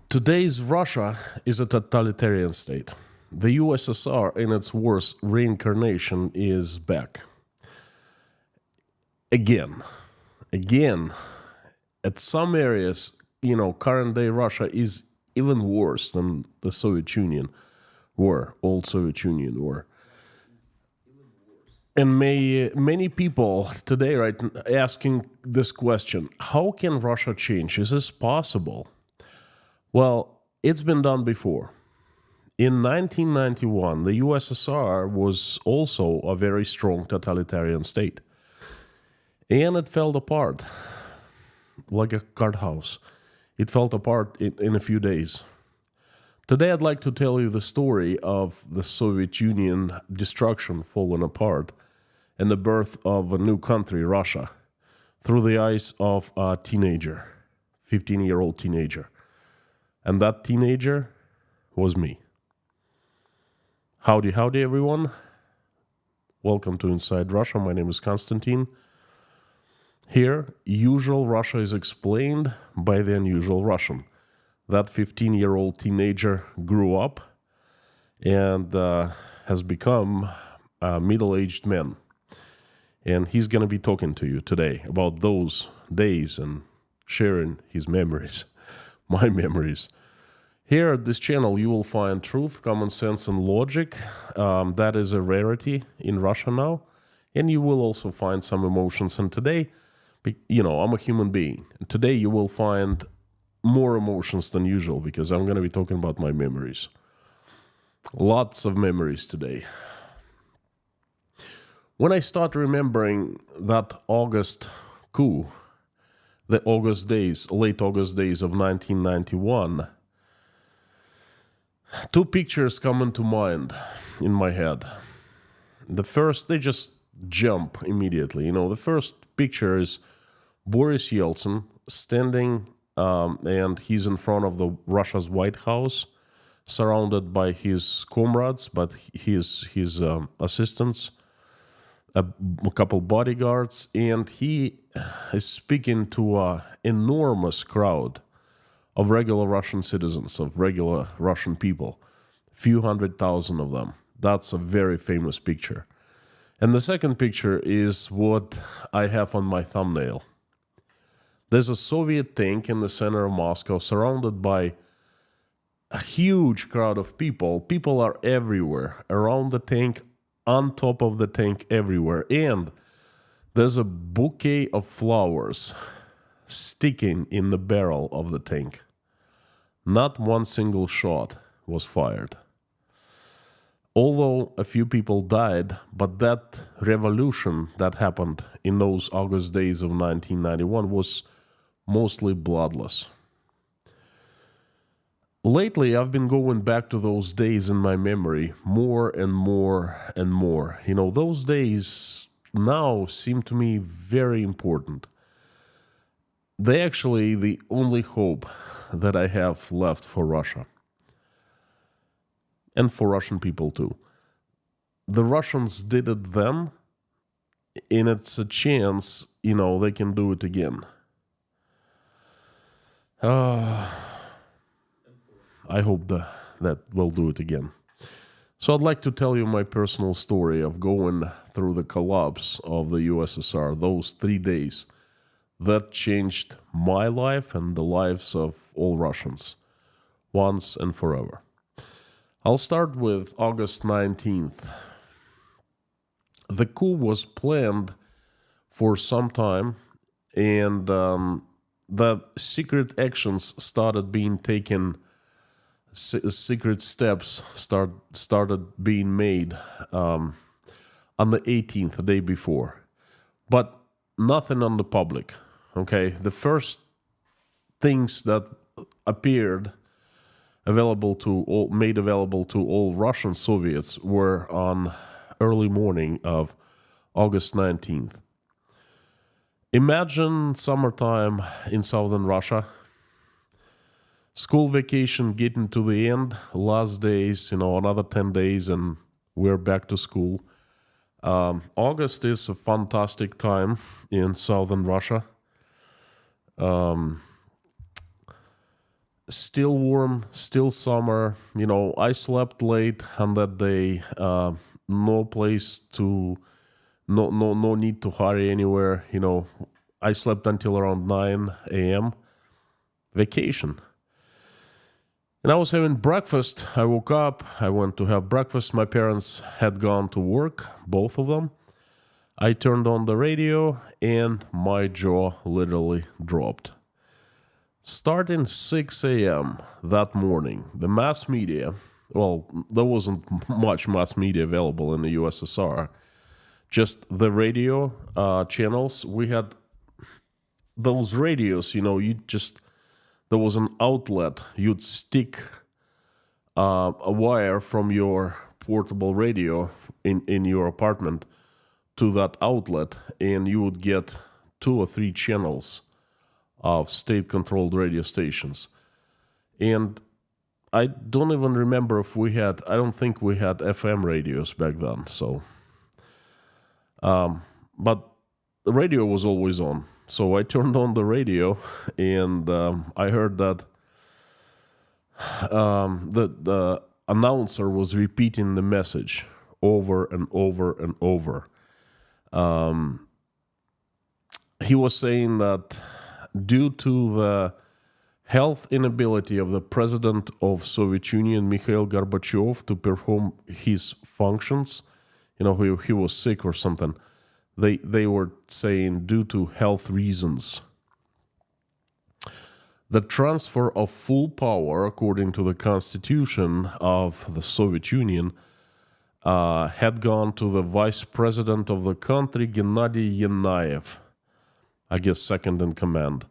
Today's Russia is a totalitarian state. The USSR, in its worst reincarnation, is back. Again. Again. At some areas, current day Russia is even worse than the Soviet Union were, old Soviet Union were. And many people today asking this question, how can Russia change? Is this possible? Well, it's been done before. In 1991, the USSR was also a very strong totalitarian state. And it fell apart like a card house. It fell apart in a few days. Today I'd like to tell you the story of the Soviet Union destruction falling apart and the birth of a new country, Russia, through the eyes of a teenager, 15-year-old teenager. And that teenager was me. Howdy, everyone. Welcome to Inside Russia. My name is Konstantin. Here, usual Russia is explained by the unusual Russian. That 15-year-old teenager grew up and has become a middle-aged man. And he's going to be talking to you today about those days and sharing his memories, my memories. Here at this channel, you will find truth, common sense, and logic. That is a rarity in Russia now. And you will also find some emotions. And today, I'm a human being. And today you will find more emotions than usual because I'm going to be talking about my memories. Lots of memories today. When I start remembering that August coup, the late August days of 1991, two pictures come into mind in my head. The first, they just jump immediately. The first picture is Boris Yeltsin standing and he's in front of the Russia's White House, surrounded by his comrades, but his assistants, a couple bodyguards, and he is speaking to an enormous crowd of regular Russian citizens, of regular Russian people, few 100,000 of them. That's a very famous picture. And the second picture is what I have on my thumbnail. There's a Soviet tank in the center of Moscow surrounded by a huge crowd of people. People are everywhere, around the tank, on top of the tank, everywhere. And there's a bouquet of flowers sticking in the barrel of the tank. Not one single shot was fired. Although a few people died, but that revolution that happened in those August days of 1991 was mostly bloodless. Lately, I've been going back to those days in my memory more and more and more. Those days now seem to me very important. They're actually the only hope that I have left for Russia. And for Russian people too. The Russians did it then, and it's a chance, they can do it again. I hope that we'll do it again. So I'd like to tell you my personal story of going through the collapse of the USSR, those 3 days that changed my life and the lives of all Russians, once and forever. I'll start with August 19th. The coup was planned for some time, and the secret actions started being taken. Secret steps started being made on the 18th, the day before, but nothing on the public. Okay, the first things that appeared made available to all Russian Soviets were on early morning of August 19th. Imagine summertime in southern Russia. School vacation getting to the end, last days, another 10 days and we're back to school. August is a fantastic time in southern Russia. Still warm, still summer. I slept late on that day. No place to, no need to hurry anywhere. I slept until around 9 a.m. Vacation. And I was having breakfast. I woke up. I went to have breakfast. My parents had gone to work, both of them. I turned on the radio and my jaw literally dropped. Starting 6 a.m. that morning, the mass media, well, there wasn't much mass media available in the USSR, just the radio channels. We had those radios, there was an outlet. You'd stick a wire from your portable radio in your apartment to that outlet, and you would get 2 or 3 channels of state-controlled radio stations. And I don't even remember if I don't think we had FM radios back then, so. But the radio was always on. So I turned on the radio, and I heard that the announcer was repeating the message over and over and over. He was saying that due to the health inability of the president of Soviet Union, Mikhail Gorbachev, to perform his functions, he was sick or something. They were saying due to health reasons. The transfer of full power, according to the constitution of the Soviet Union, had gone to the vice president of the country, Gennady Yannayev, I guess second in command,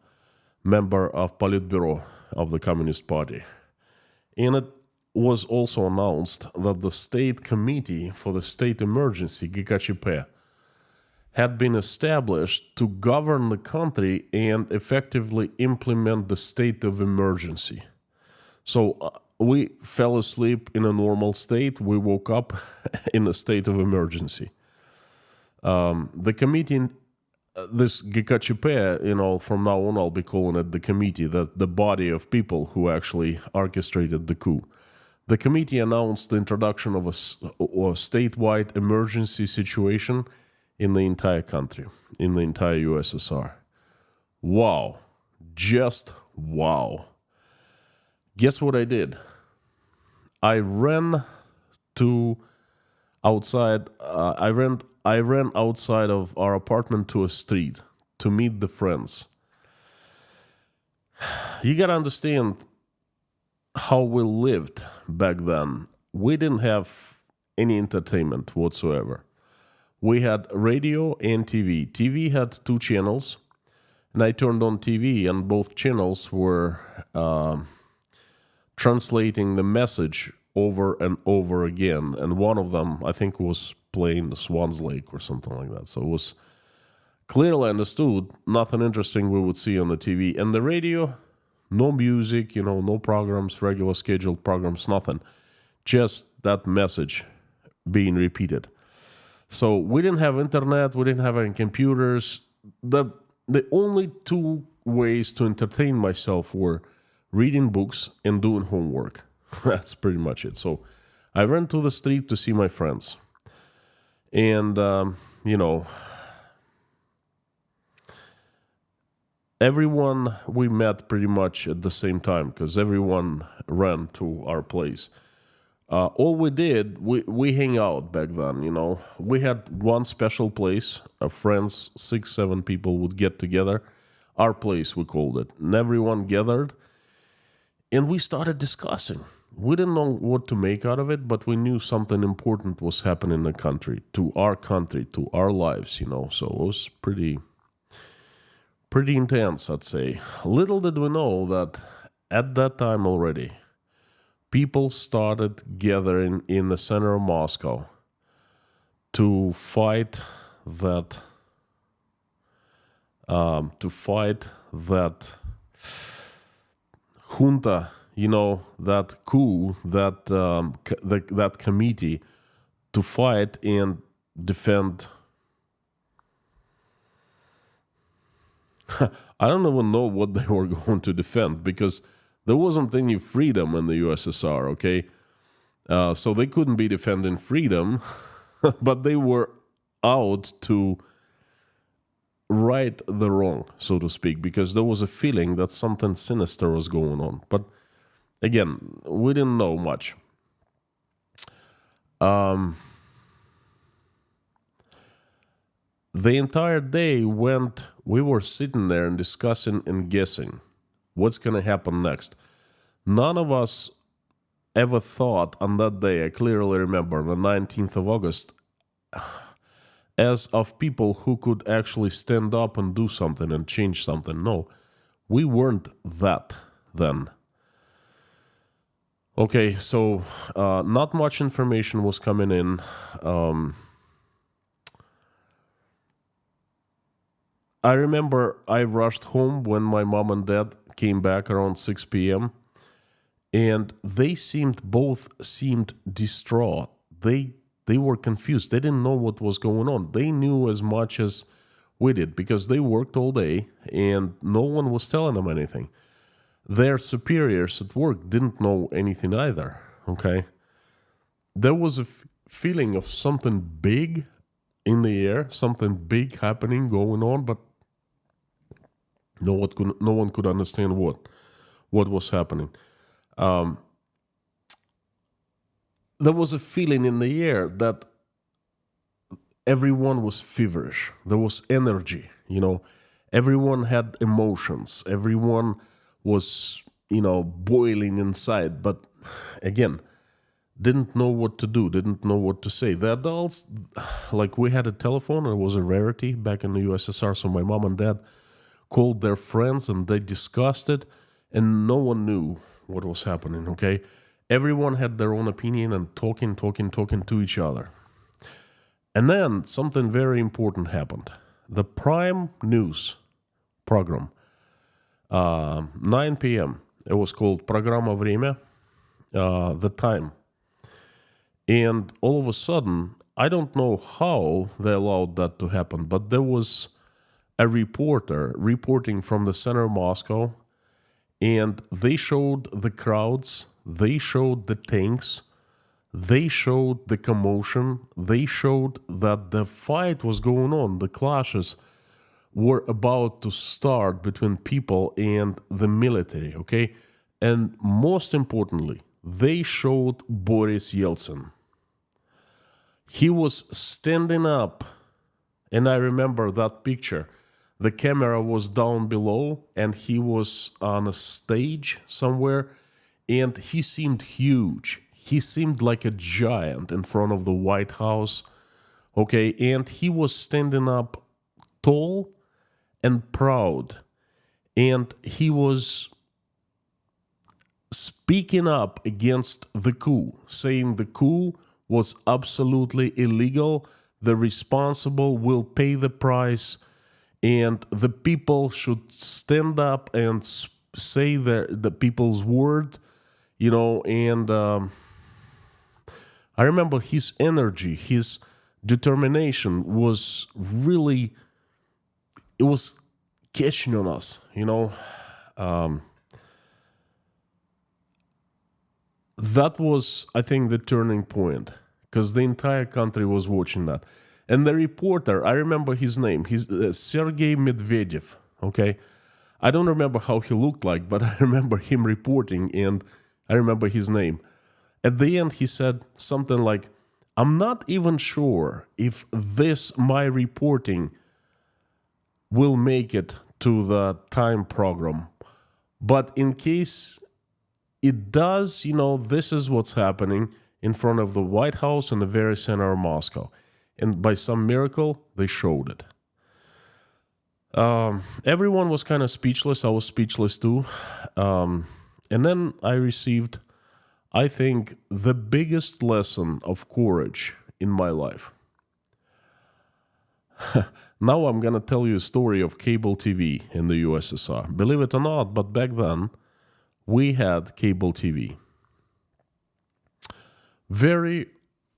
member of Politburo of the Communist Party. And it was also announced that the State Committee for the State Emergency, GKChP, had been established to govern the country and effectively implement the state of emergency. So we fell asleep in a normal state. We woke up in a state of emergency. The committee, this GKChP, from now on I'll be calling it the committee, the body of people who actually orchestrated the coup. The committee announced the introduction of a statewide emergency situation in the entire country, in the entire USSR. Wow. Just wow. Guess what I did? I ran outside of our apartment to a street to meet the friends. You gotta understand how we lived back then. We didn't have any entertainment whatsoever. We had radio and TV. TV had 2 channels, and I turned on TV, and both channels were translating the message over and over again. And one of them, I think, was playing Swan's Lake or something like that. So it was clearly understood, nothing interesting we would see on the TV. And the radio, no music, no programs, regular scheduled programs, nothing. Just that message being repeated. So we didn't have internet, we didn't have any computers. The only 2 ways to entertain myself were reading books and doing homework. That's pretty much it. So I ran to the street to see my friends. And, everyone we met pretty much at the same time because everyone ran to our place. All we did, we hang out back then, We had one special place. Our friends, 6, 7 people would get together. Our place, we called it. And everyone gathered. And we started discussing. We didn't know what to make out of it, but we knew something important was happening in the country, to our lives, So it was pretty intense, I'd say. Little did we know that at that time already, people started gathering in the center of Moscow to fight that junta, that coup, that committee, to fight and defend. I don't even know what they were going to defend because There wasn't any freedom in the USSR, okay? So they couldn't be defending freedom, but they were out to right the wrong, so to speak, because there was a feeling that something sinister was going on. But again, we didn't know much. The entire day we were sitting there and discussing and guessing what's going to happen next. None of us ever thought on that day, I clearly remember, the 19th of August, as of people who could actually stand up and do something and change something. No, we weren't that then. Okay, so not much information was coming in. I remember I rushed home when my mom and dad came back around 6 p.m. and both seemed distraught. They were confused. They didn't know what was going on. They knew as much as we did because they worked all day and no one was telling them anything. Their superiors at work didn't know anything either, okay? There was a feeling of something big in the air, something big happening, going on, but no one could understand what was happening. There was a feeling in the air that everyone was feverish. There was energy, Everyone had emotions. Everyone was, boiling inside. But again, didn't know what to do, didn't know what to say. The adults, like we had a telephone, it was a rarity back in the USSR, so my mom and dad called their friends and they discussed it, and no one knew what was happening, okay? Everyone had their own opinion and talking to each other. And then something very important happened. The prime news program, 9 p.m., it was called Программа Время, the time. And all of a sudden, I don't know how they allowed that to happen, but there was a reporter reporting from the center of Moscow, and they showed the crowds, they showed the tanks, they showed the commotion, they showed that the fight was going on, the clashes were about to start between people and the military, okay? And most importantly, they showed Boris Yeltsin. He was standing up, and I remember that picture. The camera was down below, and he was on a stage somewhere, and he seemed huge. He seemed like a giant in front of the White House, okay? And he was standing up tall and proud, and he was speaking up against the coup, saying the coup was absolutely illegal, the responsible will pay the price, and the people should stand up and say the people's word, and I remember his energy, his determination was really, it was catching on us, that was, I think, the turning point, because the entire country was watching that. And the reporter, I remember his name, he's Sergei Medvedev, okay? I don't remember how he looked like, but I remember him reporting, and I remember his name. At the end, he said something like, I'm not even sure if my reporting will make it to the time program, but in case it does, this is what's happening in front of the White House in the very center of Moscow. And by some miracle, they showed it. Everyone was kind of speechless. I was speechless too. And then I received, I think, the biggest lesson of courage in my life. Now I'm going to tell you a story of cable TV in the USSR. Believe it or not, but back then, we had cable TV. Very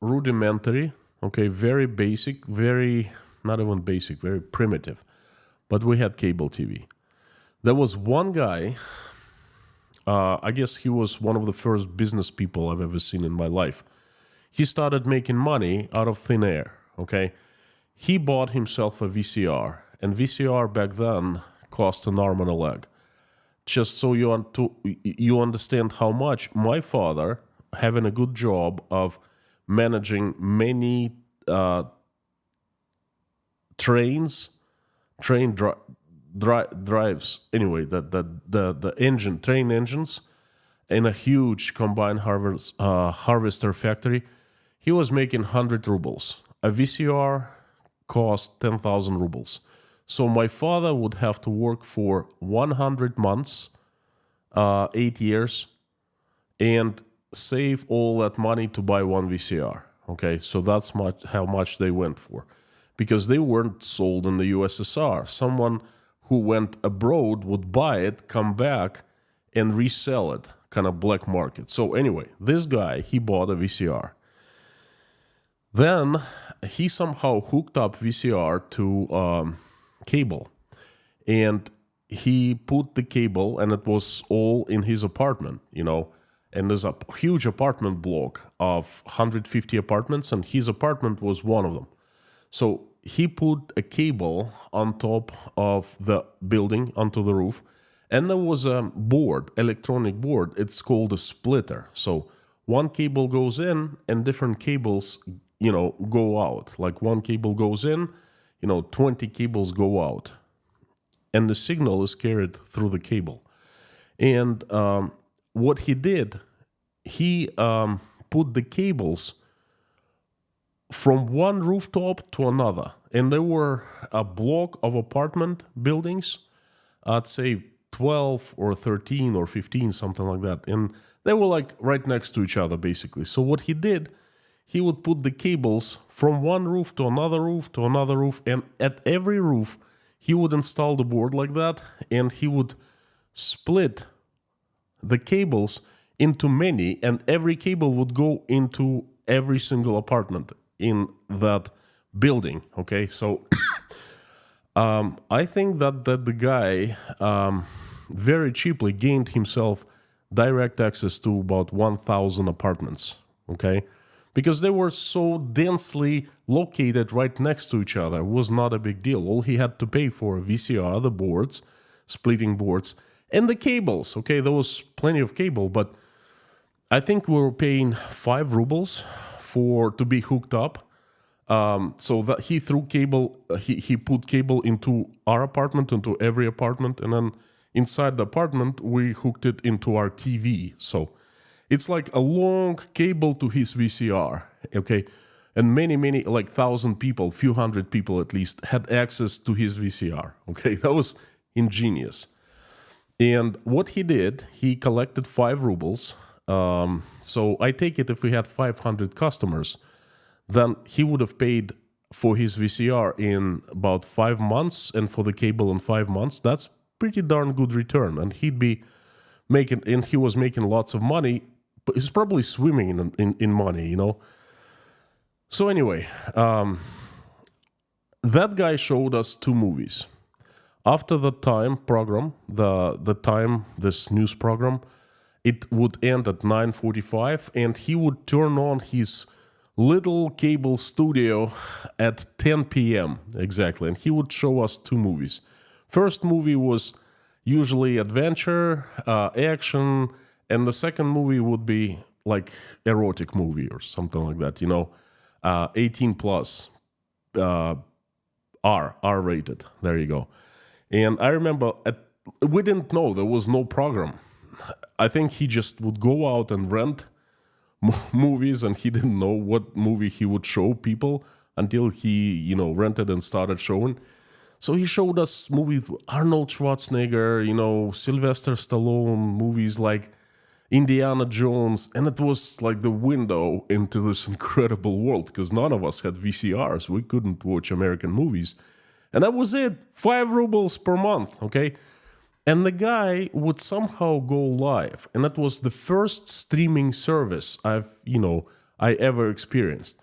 rudimentary, okay, very basic, not even basic, very primitive. But we had cable TV. There was one guy I guess he was one of the first business people I've ever seen in my life. He started making money out of thin air, okay? He bought himself a VCR, and VCR back then cost an arm and a leg. Just so you understand how much my father, having a good job of managing many train drives, anyway, the train engines in a huge combined harvester factory, he was making 100 rubles. A VCR cost 10,000 rubles. So my father would have to work for 100 months, 8 years, and save all that money to buy one VCR. Okay, so that's how much they went for. Because they weren't sold in the USSR. Someone who went abroad would buy it, come back, and resell it, kind of black market. So anyway, this guy, he bought a VCR. Then he somehow hooked up VCR to cable, and he put the cable, and it was all in his apartment, and there's a huge apartment block of 150 apartments, and his apartment was one of them. So he put a cable on top of the building onto the roof, and there was a board, electronic board. It's called a splitter. So one cable goes in and different cables, go out. Like one cable goes in, 20 cables go out. And the signal is carried through the cable. And what he did, he put the cables from one rooftop to another. And there were a block of apartment buildings, I'd say 12 or 13 or 15, something like that. And they were like right next to each other, basically. So what he did, he would put the cables from one roof to another roof to another roof. And at every roof, he would install the board like that. And he would split the cables into many. And every cable would go into every single apartment in that building. Okay, so I think that the guy very cheaply gained himself direct access to about 1,000 apartments. Okay, because they were so densely located right next to each other. It was not a big deal. All he had to pay for a VCR, the boards, splitting boards, and the cables. Okay, there was plenty of cable, but I think we were paying 5 rubles to be hooked up. So that he threw cable, he put cable into our apartment, into every apartment, and then inside the apartment we hooked it into our TV. So it's like a long cable to his VCR, okay? And many, like 1,000 people, few hundred people at least, had access to his VCR, okay? That was ingenious. And what he did, he collected 5 rubles. So I take it if we had 500 customers, then he would have paid for his VCR in about 5 months, and for the cable in 5 months. That's pretty darn good return. And he was making lots of money, but he's probably swimming in money, So anyway, that guy showed us 2 movies. After the time program, this news program, it would end at 9:45, and he would turn on his little cable studio at 10 p.m. exactly, and he would show us 2 movies. First movie was usually adventure, action, and the second movie would be like erotic movie or something like that, 18 plus, R rated. There you go. And I remember we didn't know, there was no program. I think he just would go out and rent movies, and he didn't know what movie he would show people until he, rented and started showing. So he showed us movies with Arnold Schwarzenegger, Sylvester Stallone, movies like Indiana Jones, and it was like the window into this incredible world, because none of us had VCRs. We couldn't watch American movies. And that was it, 5 rubles per month, okay? And the guy would somehow go live, and that was the first streaming service I ever experienced.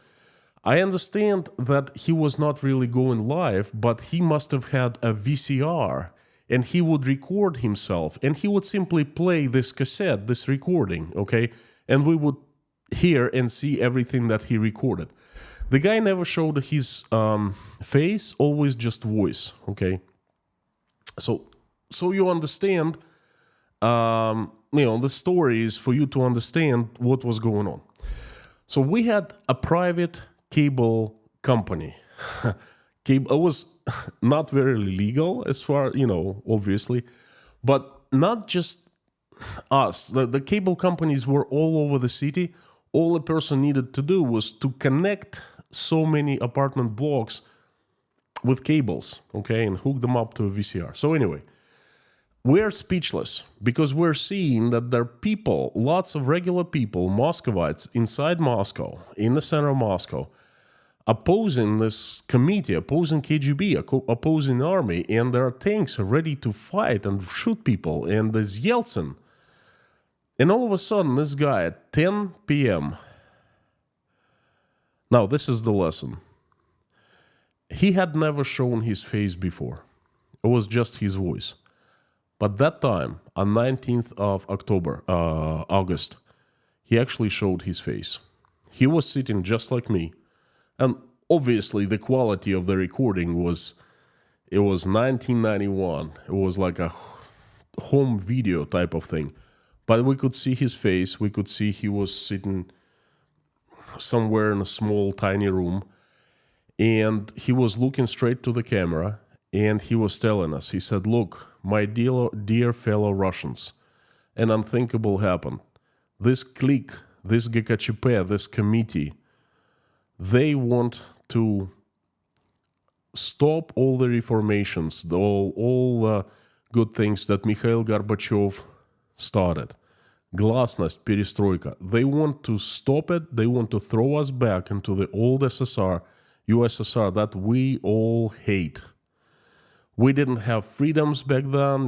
I understand that he was not really going live, but he must have had a VCR and he would record himself, and he would simply play this cassette, this recording, okay? And we would hear and see everything that he recorded. The guy never showed his face, always just voice, okay? So you understand, the story is for you to understand what was going on. So we had a private cable company. It was not very legal as far, obviously, but not just us. The cable companies were all over the city. All a person needed to do was to connect so many apartment blocks with cables, okay, and hook them up to a VCR. So anyway, we're speechless because we're seeing that there are people, lots of regular people, Muscovites inside Moscow, in the center of Moscow, opposing this committee, opposing KGB, opposing army, and there are tanks ready to fight and shoot people, and there's Yeltsin. And all of a sudden, this guy at 10 p.m., now this is the lesson. He had never shown his face before. It was just his voice. But that time, on 19th of August, he actually showed his face. He was sitting just like me. And obviously, the quality of the recording was 1991. It was like a home video type of thing. But we could see his face. We could see he was sitting somewhere in a small, tiny room. And he was looking straight to the camera. And he was telling us, he said, "Look, my dear fellow Russians, an unthinkable happened. This clique, this GKChP, this committee, they want to stop all the reformations, all the good things that Mikhail Gorbachev started. Glasnost, perestroika. They want to stop it. They want to throw us back into the old SSR, USSR that we all hate. We didn't have freedoms back then,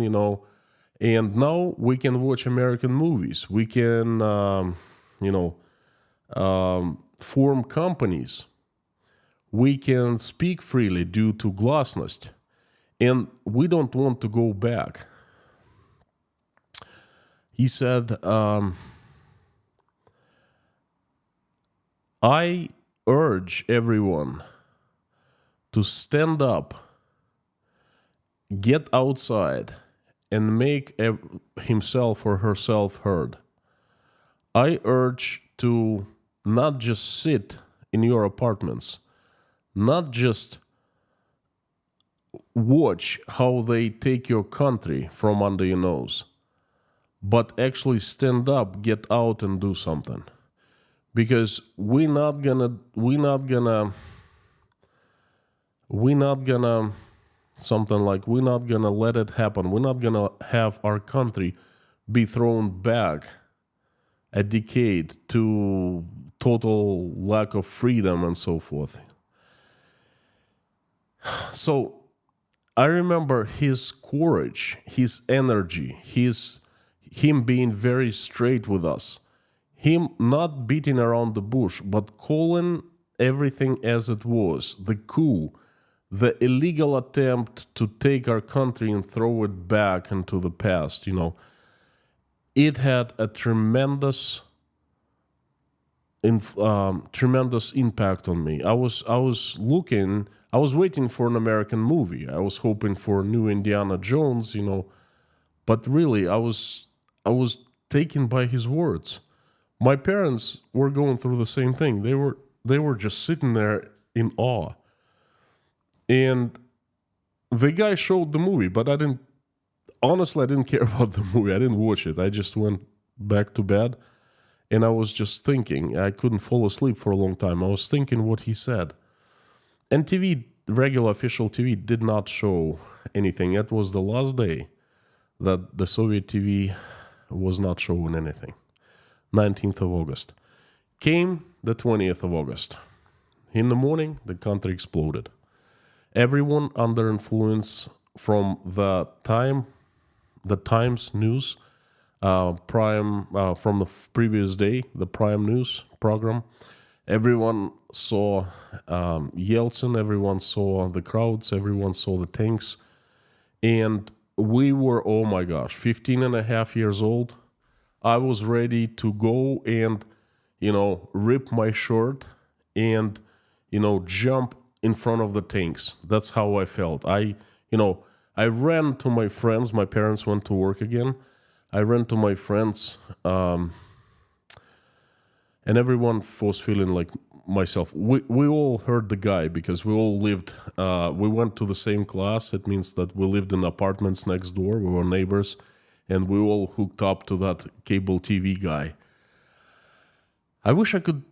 and now we can watch American movies. We can, form companies. We can speak freely due to glasnost, and we don't want to go back." He said, "I urge everyone to stand up, get outside, and make himself or herself heard. I urge to not just sit in your apartments, not just watch how they take your country from under your nose, but actually stand up, get out, and do something. Because we're not gonna let it happen. We're not gonna have our country be thrown back a decade to total lack of freedom and so forth." So I remember his courage, his energy, him being very straight with us, him not beating around the bush, but calling everything as it was, the coup, the illegal attempt to take our country and throw it back into the past, It had a tremendous impact on me. I was waiting for an American movie. I was hoping for a new Indiana Jones, but really I was taken by his words. My parents were going through the same thing. They were just sitting there in awe. And the guy showed the movie, but I didn't care about the movie. I didn't watch it. I just went back to bed. And I was just thinking. I couldn't fall asleep for a long time. I was thinking what he said. And regular official TV, did not show anything. It was the last day that the Soviet TV was not showing anything. 19th of August. Came the 20th of August. In the morning, the country exploded. Everyone under influence from the Times news, from the previous day, the Prime News program. Everyone saw Yeltsin, everyone saw the crowds, everyone saw the tanks. And we were, oh my gosh, 15 and a half years old. I was ready to go and, rip my shirt and, jump in front of the tanks. That's how I felt. I ran to my friends. My parents went to work again. I ran to my friends, and everyone was feeling like myself. We all heard the guy because we all lived, we went to the same class. It means that we lived in apartments next door. We were neighbors, and we all hooked up to that cable TV guy. I wish I could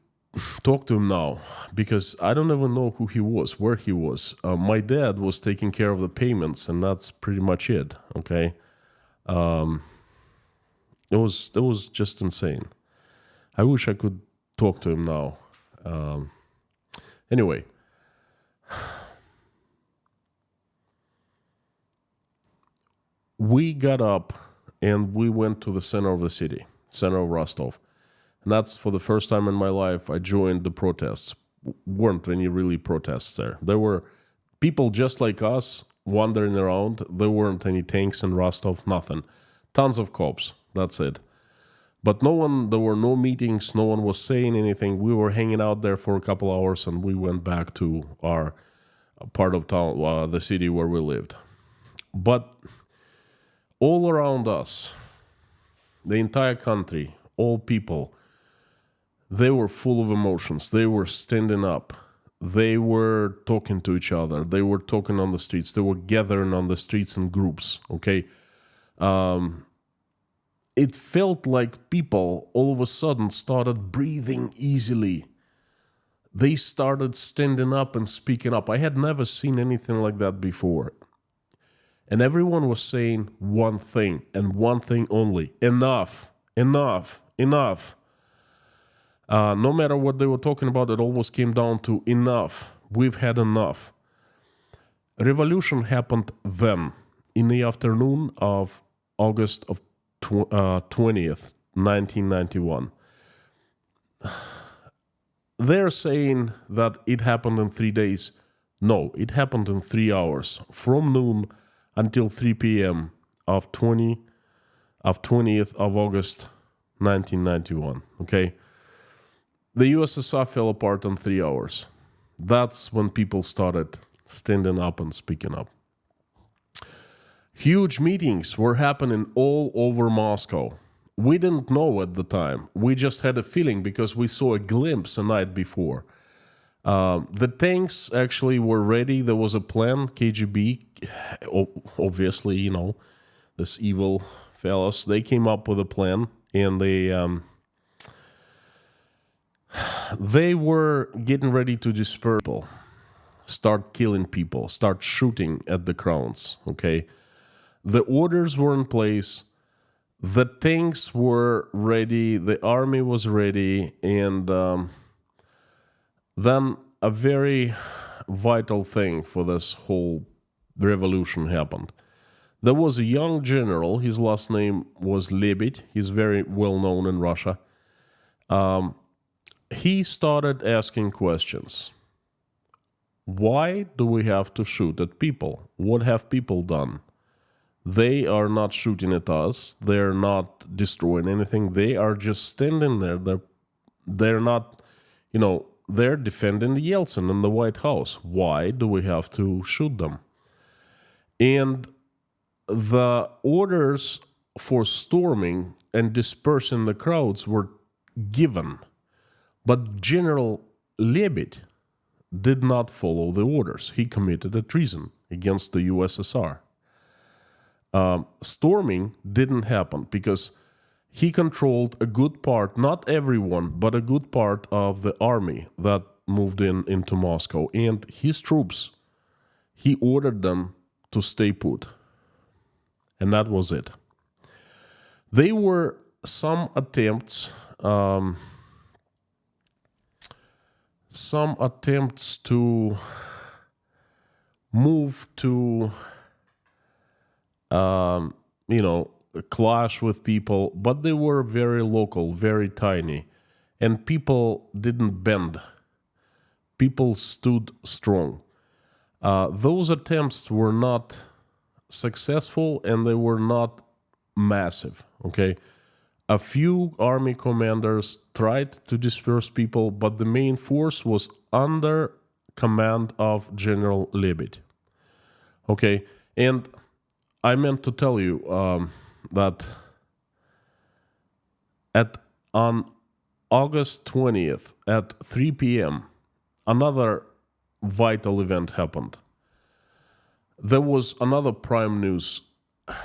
talk to him now because I don't even know who he was, where he was. My dad was taking care of the payments, and that's pretty much it. Okay, it was just insane. I wish I could talk to him now. Anyway, we got up and we went to the center of the city, center of Rostov. And that's for the first time in my life I joined the protests. Weren't any really protests there. There were people just like us wandering around. There weren't any tanks in Rostov, nothing. Tons of cops, that's it. But there were no meetings, no one was saying anything. We were hanging out there for a couple hours and we went back to our part of town, the city where we lived. But all around us, the entire country, all people, they were full of emotions. They were standing up. They were talking to each other. They were talking on the streets. They were gathering on the streets in groups, okay? It felt like people all of a sudden started breathing easily. They started standing up and speaking up. I had never seen anything like that before. And everyone was saying one thing and one thing only. Enough, enough, enough. No matter what they were talking about, it always came down to enough. We've had enough. Revolution happened then, in the afternoon of August of 20th, 1991. They're saying that it happened in 3 days. No, it happened in 3 hours, from noon until 3 p.m. of 20th of August 1991. Okay, the USSR fell apart in 3 hours. That's when people started standing up and speaking up. Huge meetings were happening all over Moscow. We didn't know at the time. We just had a feeling because we saw a glimpse a night before. The tanks actually were ready. There was a plan. KGB, obviously, this evil fellas, they came up with a plan, and they were getting ready to disperse people, start killing people, start shooting at the crowds, okay? The orders were in place, the tanks were ready, the army was ready, and then a very vital thing for this whole revolution happened. There was a young general, his last name was Lebed, he's very well known in Russia. He started asking questions. Why do we have to shoot at people? What have people done? They are not shooting at us. They're not destroying anything. They are just standing there. They're not, they're defending Yeltsin in the White House. Why do we have to shoot them? And the orders for storming and dispersing the crowds were given. But General Lebed did not follow the orders. He committed a treason against the USSR. Storming didn't happen because he controlled a good part, not everyone, but a good part of the army that moved into Moscow. And his troops, he ordered them to stay put. And that was it. There were some attempts to move to clash with people, but they were very local, very tiny, and people didn't bend. People stood strong. Those attempts were not successful and they were not massive, okay? A few army commanders tried to disperse people, but the main force was under command of General Lebed. Okay, and I meant to tell you that on August 20th at 3 p.m., another vital event happened. There was another prime news.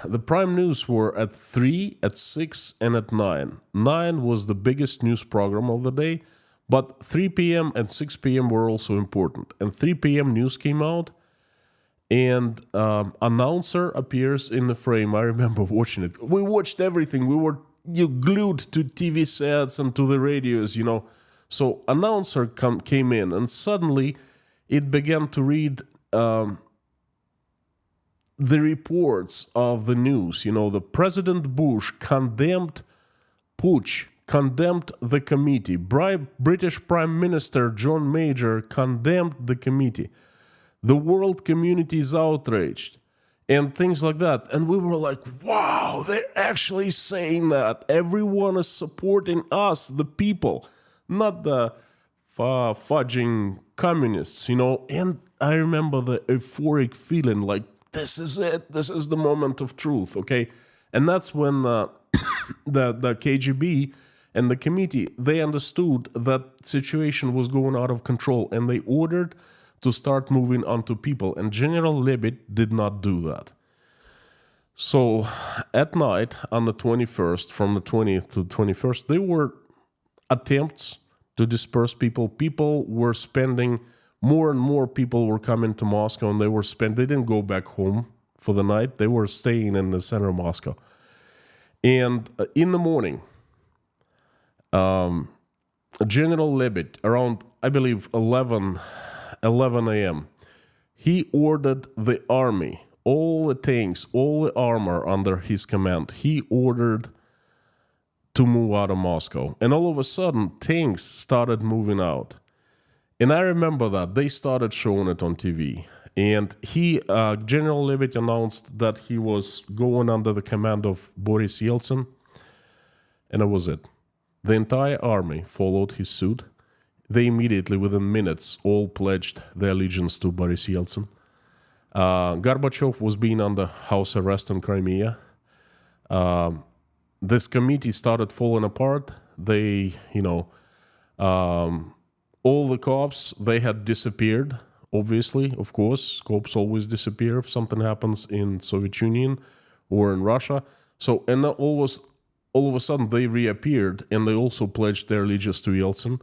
The prime news were at 3, at 6, and at 9. 9 was the biggest news program of the day, but 3 p.m. and 6 p.m. were also important. And 3 p.m. news came out, and announcer appears in the frame. I remember watching it. We watched everything. We were glued to TV sets and to the radios, you know. So announcer came in, and suddenly it began to read the reports of the news. You know, the President Bush condemned putsch, condemned the committee. British Prime Minister John Major condemned the committee. The world community is outraged, and things like that. And we were like, wow, they're actually saying that. Everyone is supporting us, the people, not the fudging communists, you know. And I remember the euphoric feeling like, this is it. This is the moment of truth, okay? And that's when the KGB and the committee, they understood that situation was going out of control, and they ordered to start moving on to people. And General Lebed did not do that. So at night on the 21st, from the 20th to the 21st, there were attempts to disperse people. People were spending, more and more people were coming to Moscow, and they didn't go back home for the night. They were staying in the center of Moscow. And in the morning, General Lebed, around, I believe, 11 a.m., he ordered the army, all the tanks, all the armor under his command, he ordered to move out of Moscow. And all of a sudden, tanks started moving out. And I remember that. They started showing it on TV. And General Lebed announced that he was going under the command of Boris Yeltsin. And that was it. The entire army followed his suit. They immediately, within minutes, all pledged their allegiance to Boris Yeltsin. Gorbachev was being under house arrest in Crimea. This committee started falling apart. They, all the cops, they had disappeared, obviously, of course. Cops always disappear if something happens in Soviet Union or in Russia. So, and all of a sudden, they reappeared, and they also pledged their allegiance to Yeltsin.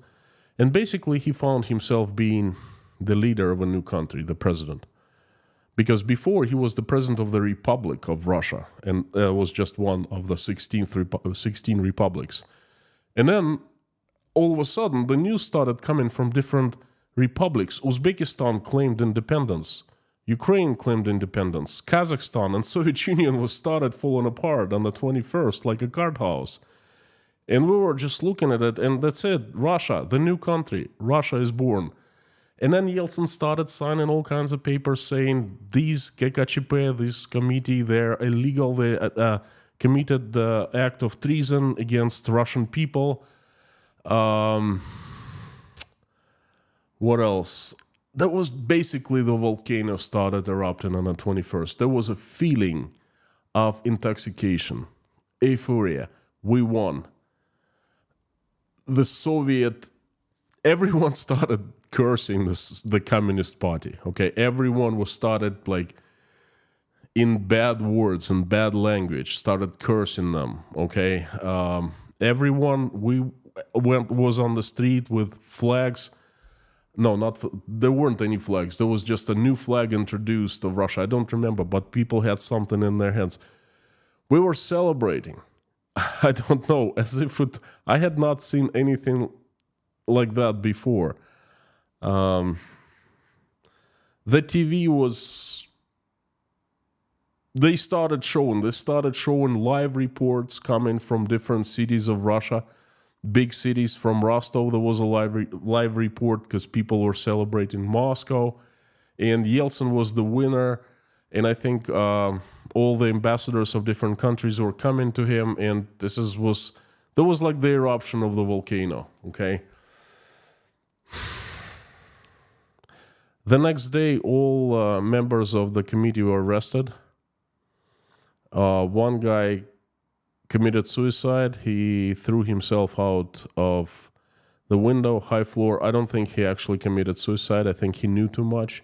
And basically, he found himself being the leader of a new country, the president. Because before, he was the president of the Republic of Russia, and was just one of the 16 republics. And then, all of a sudden, the news started coming from different republics. Uzbekistan claimed independence. Ukraine claimed independence. Kazakhstan and Soviet Union started falling apart on the 21st, like a card house. And we were just looking at it, and that's it. Russia, the new country. Russia is born. And then Yeltsin started signing all kinds of papers saying these GKChP, this committee, they're illegal. They committed the act of treason against Russian people. What else? That was basically the volcano started erupting on the 21st. There was a feeling of intoxication, euphoria. We won. The Soviet, everyone started cursing the Communist Party, okay? Everyone was started, like, in bad words and bad language, started cursing them, okay? Everyone, was on the street with flags. No, there weren't any flags. There was just a new flag introduced of Russia. I don't remember, but people had something in their hands. We were celebrating. I don't know, as if I had not seen anything like that before. The TV was... They started showing live reports coming from different cities of Russia. Big cities. From Rostov, there was a live report because people were celebrating Moscow. And Yeltsin was the winner. And I think all the ambassadors of different countries were coming to him, and there was like the eruption of the volcano, okay? The next day, all members of the committee were arrested. One guy committed suicide. He threw himself out of the window, high floor. I don't think he actually committed suicide. I think he knew too much,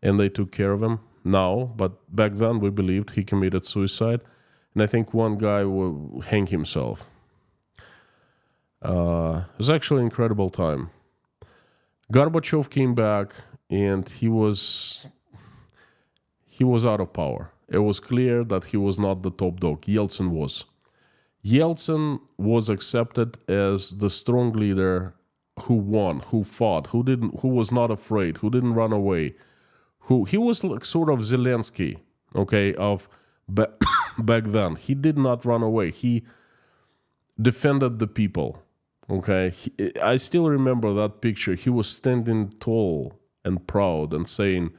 and they took care of him now. But back then, we believed he committed suicide. And I think one guy will hang himself. It was actually an incredible time. Gorbachev came back, and he was out of power. It was clear that he was not the top dog. Yeltsin was. Yeltsin was accepted as the strong leader who won, who fought, who was not afraid, who didn't run away. He was like sort of Zelensky, okay, of back then. He did not run away. He defended the people, okay. I still remember that picture. He was standing tall and proud and saying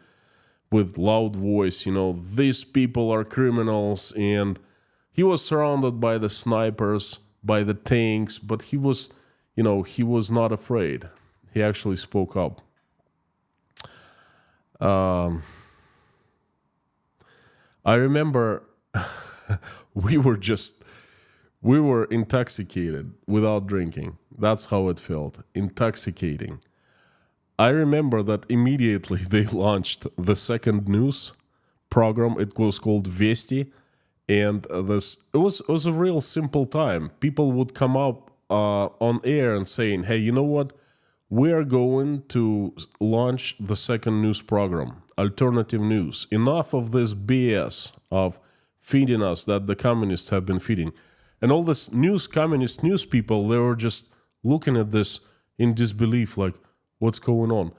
with loud voice, these people are criminals, and he was surrounded by the snipers, by the tanks, but he was not afraid. He actually spoke up. I remember we were intoxicated without drinking. That's how it felt, intoxicating. I remember that immediately they launched the second news program. It was called Vesti, and it was a real simple time. People would come up on air and saying, "Hey, you know what? We are going to launch the second news program, alternative news. Enough of this BS of feeding us that the communists have been feeding." And all this communist news people, they were just looking at this in disbelief, like, what's going on?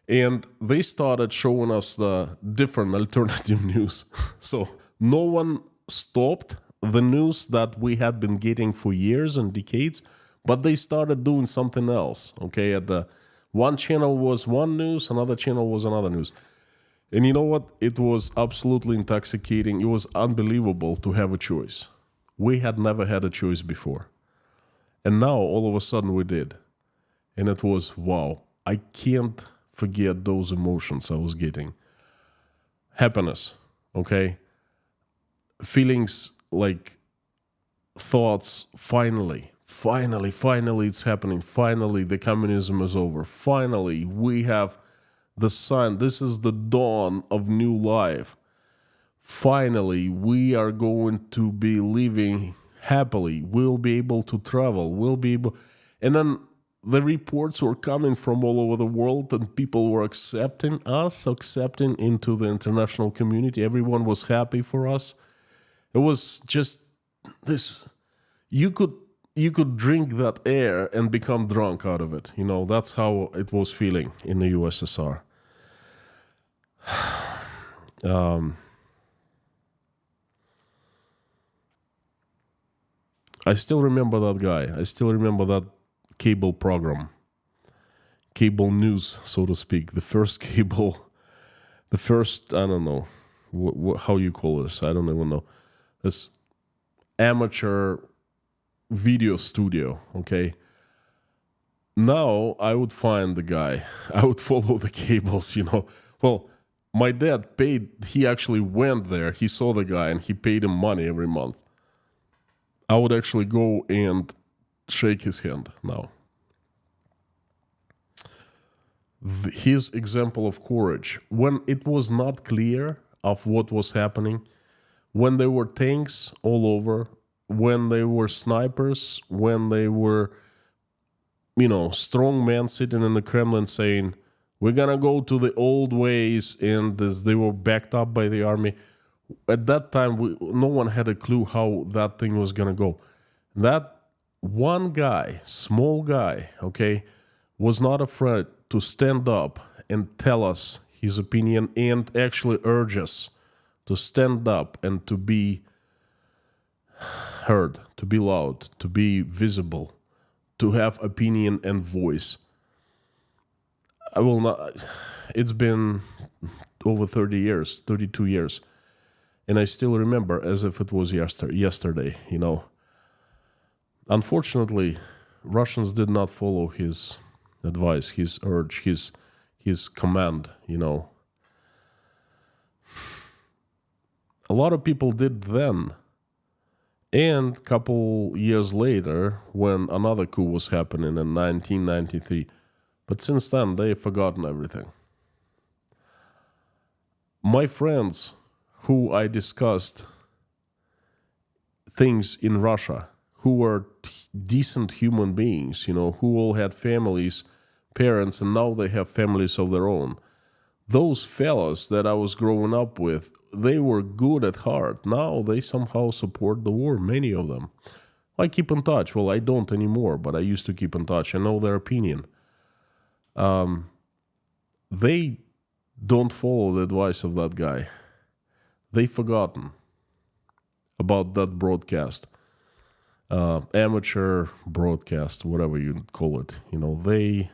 And they started showing us the different alternative news. So no one stopped the news that we had been getting for years and decades, but they started doing something else, okay? At the one channel was one news, another channel was another news. And you know what? It was absolutely intoxicating. It was unbelievable to have a choice. We had never had a choice before. And now, all of a sudden, we did. And it was, wow. I can't forget those emotions I was getting. Happiness, okay? Feelings like thoughts, finally it's happening. Finally, the communism is over. Finally, we have the sun. This is the dawn of new life. Finally, we are going to be living happily. We'll be able to travel. And then the reports were coming from all over the world, and people were accepting into the international community. Everyone was happy for us. It was just this. You could drink that air and become drunk out of it. That's how it was feeling in the USSR. I still remember that guy. I still remember that cable program. Cable news, so to speak. The first, I don't know how you call this. I don't even know. This amateur video studio, okay? Now I would find the guy. I would follow the cables, Well, my dad he actually went there. He saw the guy and he paid him money every month. I would actually go and shake his hand now. His example of courage, when it was not clear of what was happening, when there were tanks all over, when there were snipers, when they were, strong men sitting in the Kremlin saying, we're gonna go to the old ways, and they were backed up by the army. At that time, no one had a clue how that thing was going to go. That one guy, small guy, okay, was not afraid to stand up and tell us his opinion and actually urge us to stand up and to be heard, to be loud, to be visible, to have opinion and voice. It's been over 30 years, 32 years. And I still remember as if it was yesterday, you know. Unfortunately, Russians did not follow his advice, his urge, his command, you know. A lot of people did then. And a couple years later, when another coup was happening in 1993. But since then, they've forgotten everything. My friends who I discussed things in Russia, who were decent human beings, you know, who all had families, parents, and now they have families of their own. Those fellas that I was growing up with, they were good at heart. Now they somehow support the war, many of them. I keep in touch. Well, I don't anymore, but I used to keep in touch. I know their opinion. They don't follow the advice of that guy. They've forgotten about that broadcast. Amateur broadcast, whatever you call it. You know, they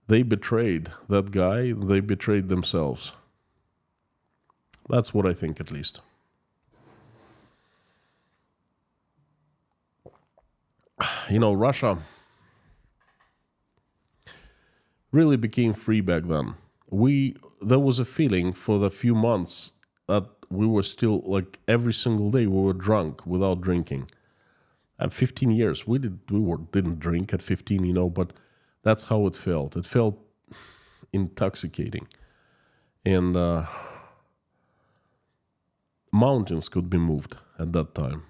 betrayed that guy. They betrayed themselves. That's what I think, at least. You know, Russia really became free back then. There was a feeling for the few months that we were still, like, every single day we were drunk without drinking. At 15 years, we didn't drink at 15, you know, but that's how it felt. It felt intoxicating. And mountains could be moved at that time.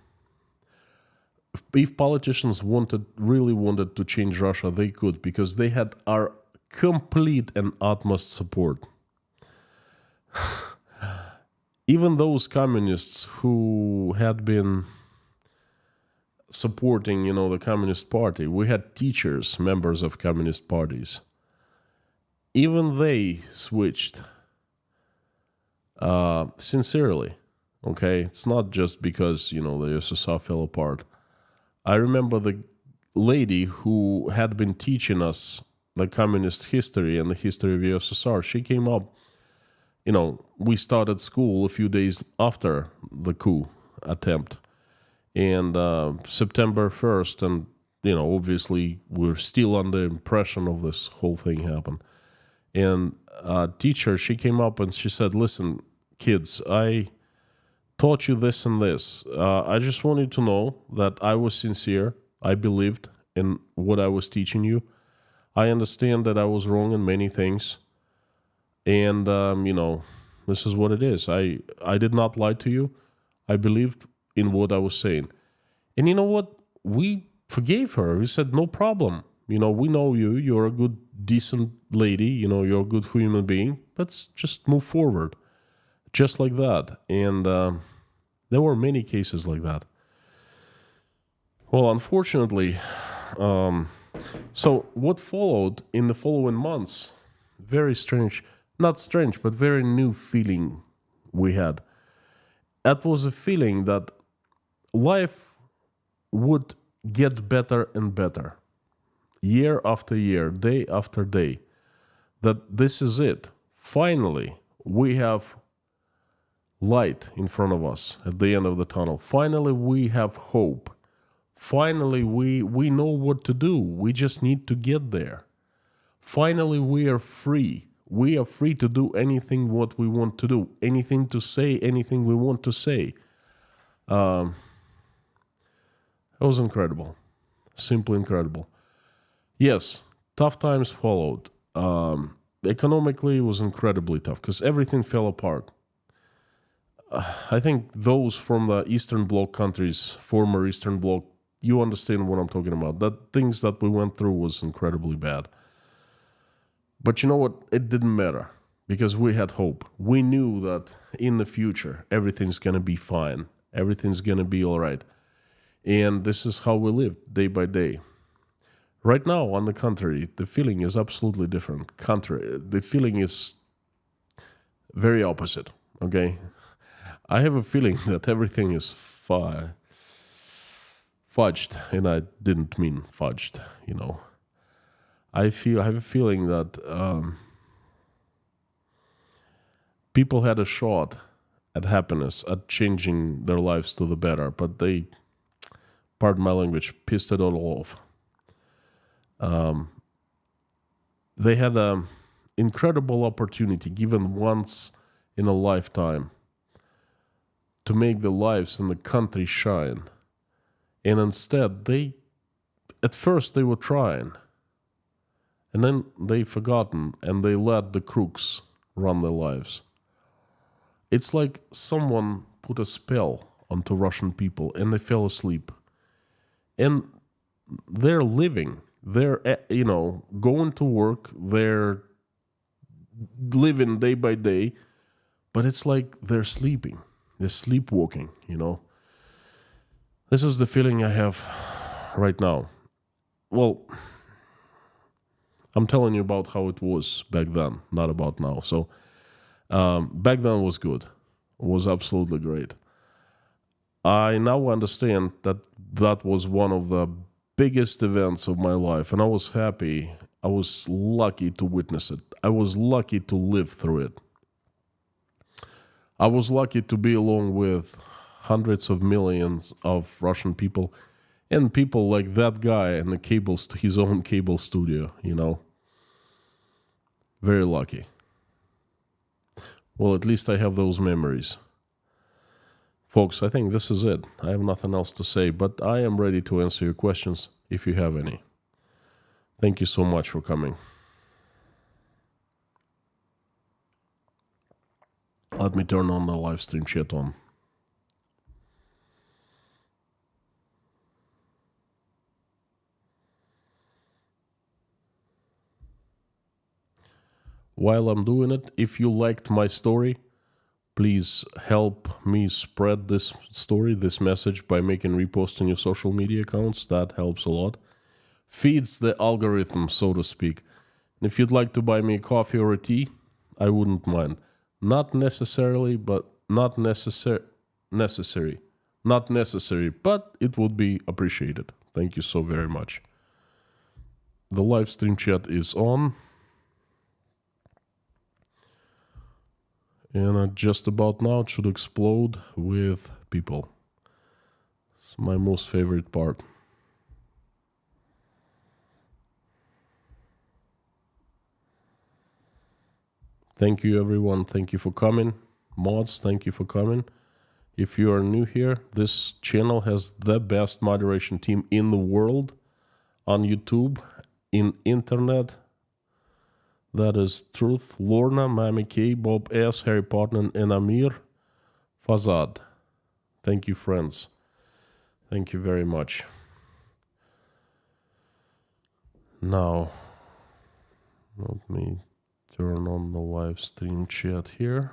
If politicians really wanted to change Russia, they could, because they had our complete and utmost support. Even those communists who had been supporting, you know, the Communist Party, we had teachers, members of communist parties. Even they switched sincerely. Okay, it's not just because, you know, the USSR fell apart. I remember the lady who had been teaching us the communist history and the history of the USSR. She came up, you know, we started school a few days after the coup attempt. And September 1st, and, you know, obviously we're still under impression of this whole thing happened. And teacher, she came up and she said, listen, kids, I taught you this and this. I just wanted to know that I was sincere. I believed in what I was teaching you. I understand that I was wrong in many things. And, you know, this is what it is. I did not lie to you. I believed in what I was saying. And you know what? We forgave her. We said, no problem. You know, we know you. You're a good, decent lady. You know, you're a good human being. Let's just move forward. Just like that. And there were many cases like that. Well, unfortunately, so what followed in the following months, very strange, not strange, but very new feeling we had. That was a feeling that life would get better and better, year after year, day after day, that this is it. Finally, we have light in front of us at the end of the tunnel. Finally, we have hope. Finally, we know what to do. We just need to get there. Finally, we are free. We are free to do anything what we want to do, anything to say, anything we want to say. It was incredible, simply incredible. Yes, tough times followed. Economically, it was incredibly tough because everything fell apart. I think those from the Eastern Bloc countries, former Eastern Bloc, you understand what I'm talking about. That things that we went through was incredibly bad. But you know what? It didn't matter because we had hope. We knew that in the future, everything's going to be fine. Everything's going to be all right. And this is how we lived day by day. Right now, on the contrary, the feeling is absolutely different. The feeling is very opposite, okay? I have a feeling that everything is fudged, and I didn't mean fudged, you know. I have a feeling that people had a shot at happiness, at changing their lives to the better, but they, pardon my language, pissed it all off. They had an incredible opportunity given once in a lifetime to make the lives in the country shine. And instead, at first they were trying, and then they forgotten, and they let the crooks run their lives. It's like someone put a spell onto Russian people, and they fell asleep. And they're living. They're, going to work. They're living day by day. But it's like they're sleeping. They're sleepwalking, This is the feeling I have right now. Well, I'm telling you about how it was back then, not about now. So back then was good. It was absolutely great. I now understand that was one of the biggest events of my life, and I was happy. I was lucky to witness it. I was lucky to live through it. I was lucky to be along with hundreds of millions of Russian people and people like that guy in his own cable studio, Very lucky. Well, at least I have those memories. Folks, I think this is it. I have nothing else to say, but I am ready to answer your questions if you have any. Thank you so much for coming. Let me turn on the live stream chat on. While I'm doing it, if you liked my story, please help me spread this story, this message, by making reposts in your social media accounts. That helps a lot. Feeds the algorithm, so to speak. And if you'd like to buy me a coffee or a tea, I wouldn't mind. Not necessary, but it would be appreciated. Thank you so very much. The live stream chat is on. And just about now it should explode with people. It's my most favorite part. Thank you, everyone. Thank you for coming. Mods, thank you for coming. If you are new here, this channel has the best moderation team in the world on YouTube, in internet. That is Truth, Lorna, Mami K, Bob S, Harry Potter, and Amir Fazad. Thank you, friends. Thank you very much. Now, let me turn on the live stream chat here.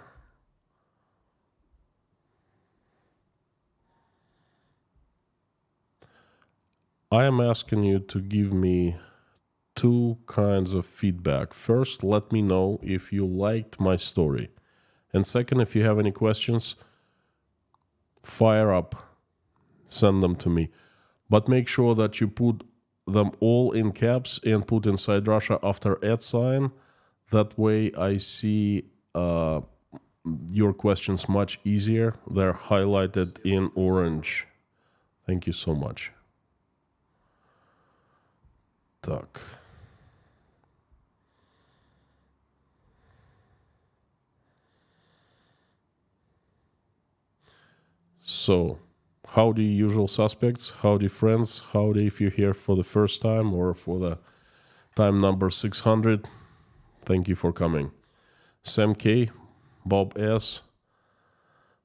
I am asking you to give me two kinds of feedback. First, let me know if you liked my story. And second, if you have any questions, fire up, send them to me. But make sure that you put them all in caps and put inside Russia after @ That way I see your questions much easier. They're highlighted in orange. Thank you so much. Так. So, howdy usual suspects, howdy friends, howdy if you're here for the first time or for the time number 600. Thank you for coming. Sam K, Bob S,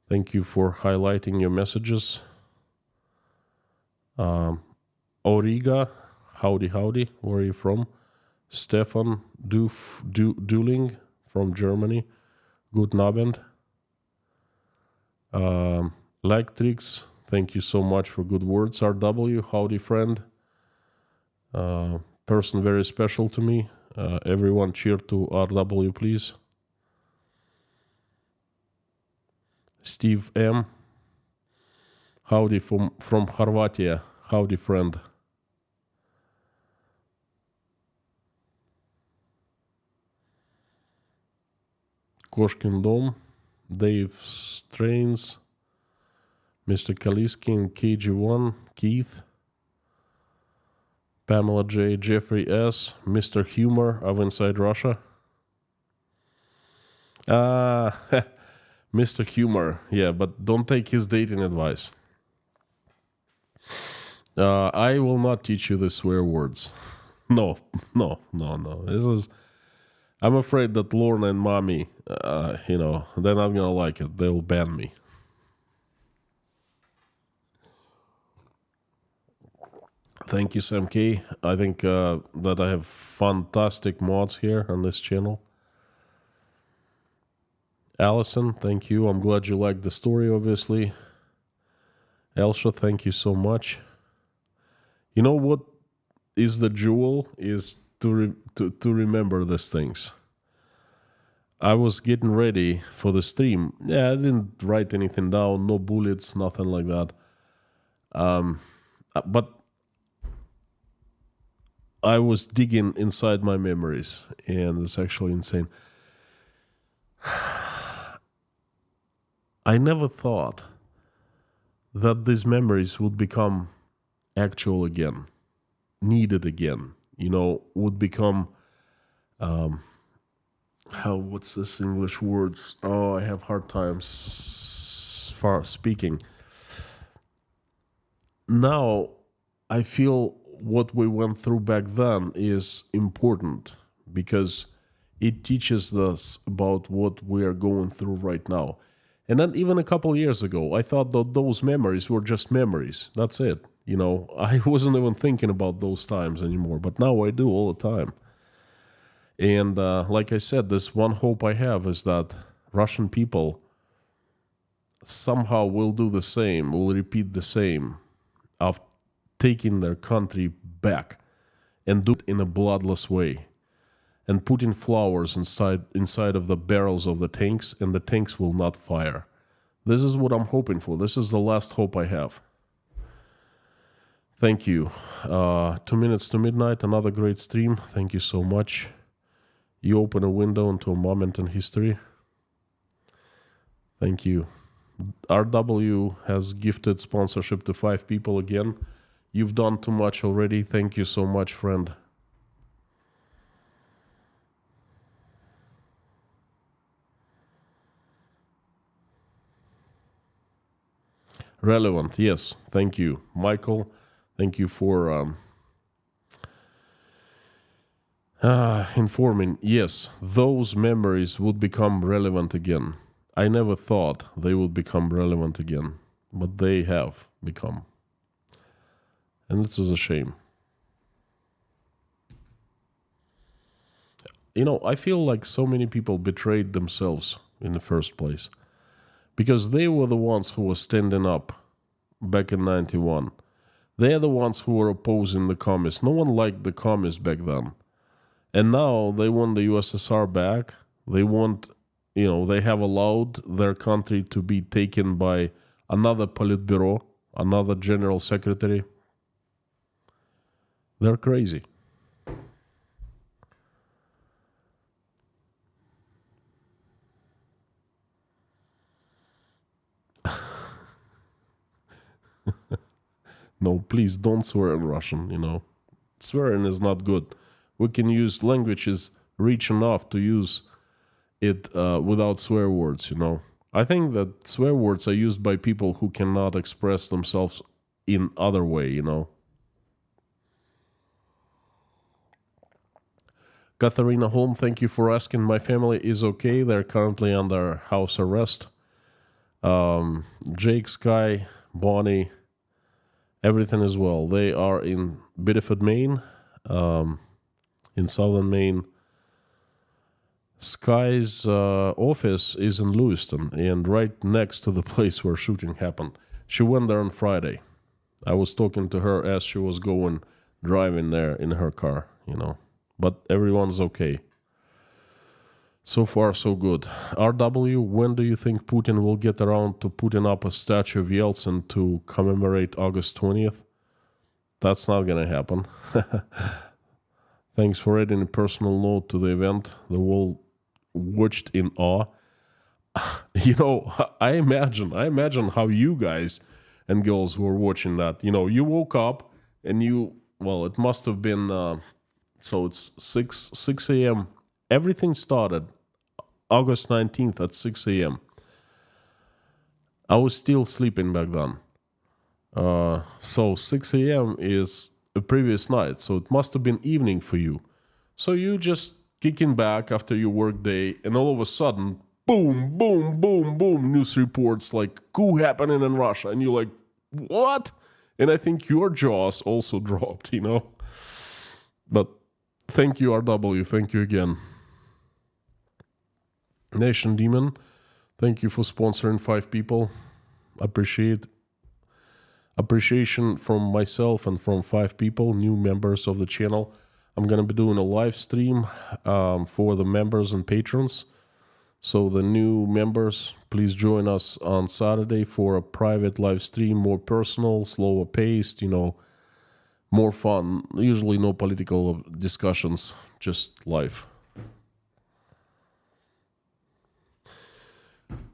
thank you for highlighting your messages. Origa, howdy, where are you from? Stefan Duling from Germany. Guten Abend. Lagtrix, thank you so much for good words. RW, howdy friend. Person very special to me. Everyone cheer to RW, please. Steve M, howdy from Хорватия. Howdy friend. Кошкин дом, Dave Strains, Mr. Kaliski, and KG1, Keith, Pamela J, Jeffrey S, Mr. Humor of Inside Russia. Mr. Humor, yeah, but don't take his dating advice. I will not teach you the swear words. No. This is. I'm afraid that Lorna and Mommy, they're not gonna like it. They'll ban me. Thank you, Sam K. I think that I have fantastic mods here on this channel. Allison, thank you. I'm glad you liked the story, obviously. Elsha, thank you so much. You know what is the jewel? Is to remember these things. I was getting ready for the stream. Yeah, I didn't write anything down. No bullets, nothing like that. But I was digging inside my memories, and it's actually insane. I never thought that these memories would become actual again, needed again, would become, what's this English words? Oh, I have hard times speaking. Now, I feel what we went through back then is important because it teaches us about what we are going through right now. And then even a couple years ago, I thought that those memories were just memories. That's it. I wasn't even thinking about those times anymore, but now I do all the time. And like I said, this one hope I have is that Russian people somehow will do the same, will repeat the same of taking their country back and do it in a bloodless way and putting flowers inside of the barrels of the tanks, and the tanks will not fire. This is what I'm hoping for. This is the last hope I have. Thank you. 2 minutes to midnight, another great stream. Thank you so much. You open a window into a moment in history. Thank you. RW has gifted sponsorship to 5 people again. You've done too much already. Thank you so much, friend. Relevant, yes. Thank you. Michael, thank you for informing. Yes, those memories would become relevant again. I never thought they would become relevant again, but they have become. And this is a shame. I feel like so many people betrayed themselves in the first place. Because they were the ones who were standing up back in 91. They are the ones who were opposing the communists. No one liked the communists back then. And now they want the USSR back. They want, they have allowed their country to be taken by another Politburo, another general secretary. They're crazy. No, please don't swear in Russian, Swearing is not good. We can use languages rich enough to use it without swear words, I think that swear words are used by people who cannot express themselves in other way, Katharina Holm, thank you for asking. My family is okay. They're currently under house arrest. Jake, Sky, Bonnie, everything is well. They are in Biddeford, Maine, in southern Maine. Sky's office is in Lewiston, and right next to the place where shooting happened. She went there on Friday. I was talking to her as she was driving there in her car, But everyone's okay. So far, so good. RW, when do you think Putin will get around to putting up a statue of Yeltsin to commemorate August 20th? That's not going to happen. Thanks for adding a personal note to the event. The world watched in awe. you know, I imagine how you guys and girls were watching that. You know, you woke up and well, it must have been, so it's 6 a.m. Everything started August 19th at 6 a.m. I was still sleeping back then. So 6 a.m. is a previous night, so it must have been evening for you. So you just kicking back after your work day, and all of a sudden, boom, boom, boom, boom, news reports like coup happening in Russia, and you're like, what? And I think your jaws also dropped, you know. But thank you, RW. Thank you again. Nation Demon, thank you for sponsoring 5 people. Appreciation from myself and from 5 people, new members of the channel. I'm going to be doing a live stream for the members and patrons. So the new members, please join us on Saturday for a private live stream, more personal, slower paced, you know, more fun. Usually no political discussions, just live.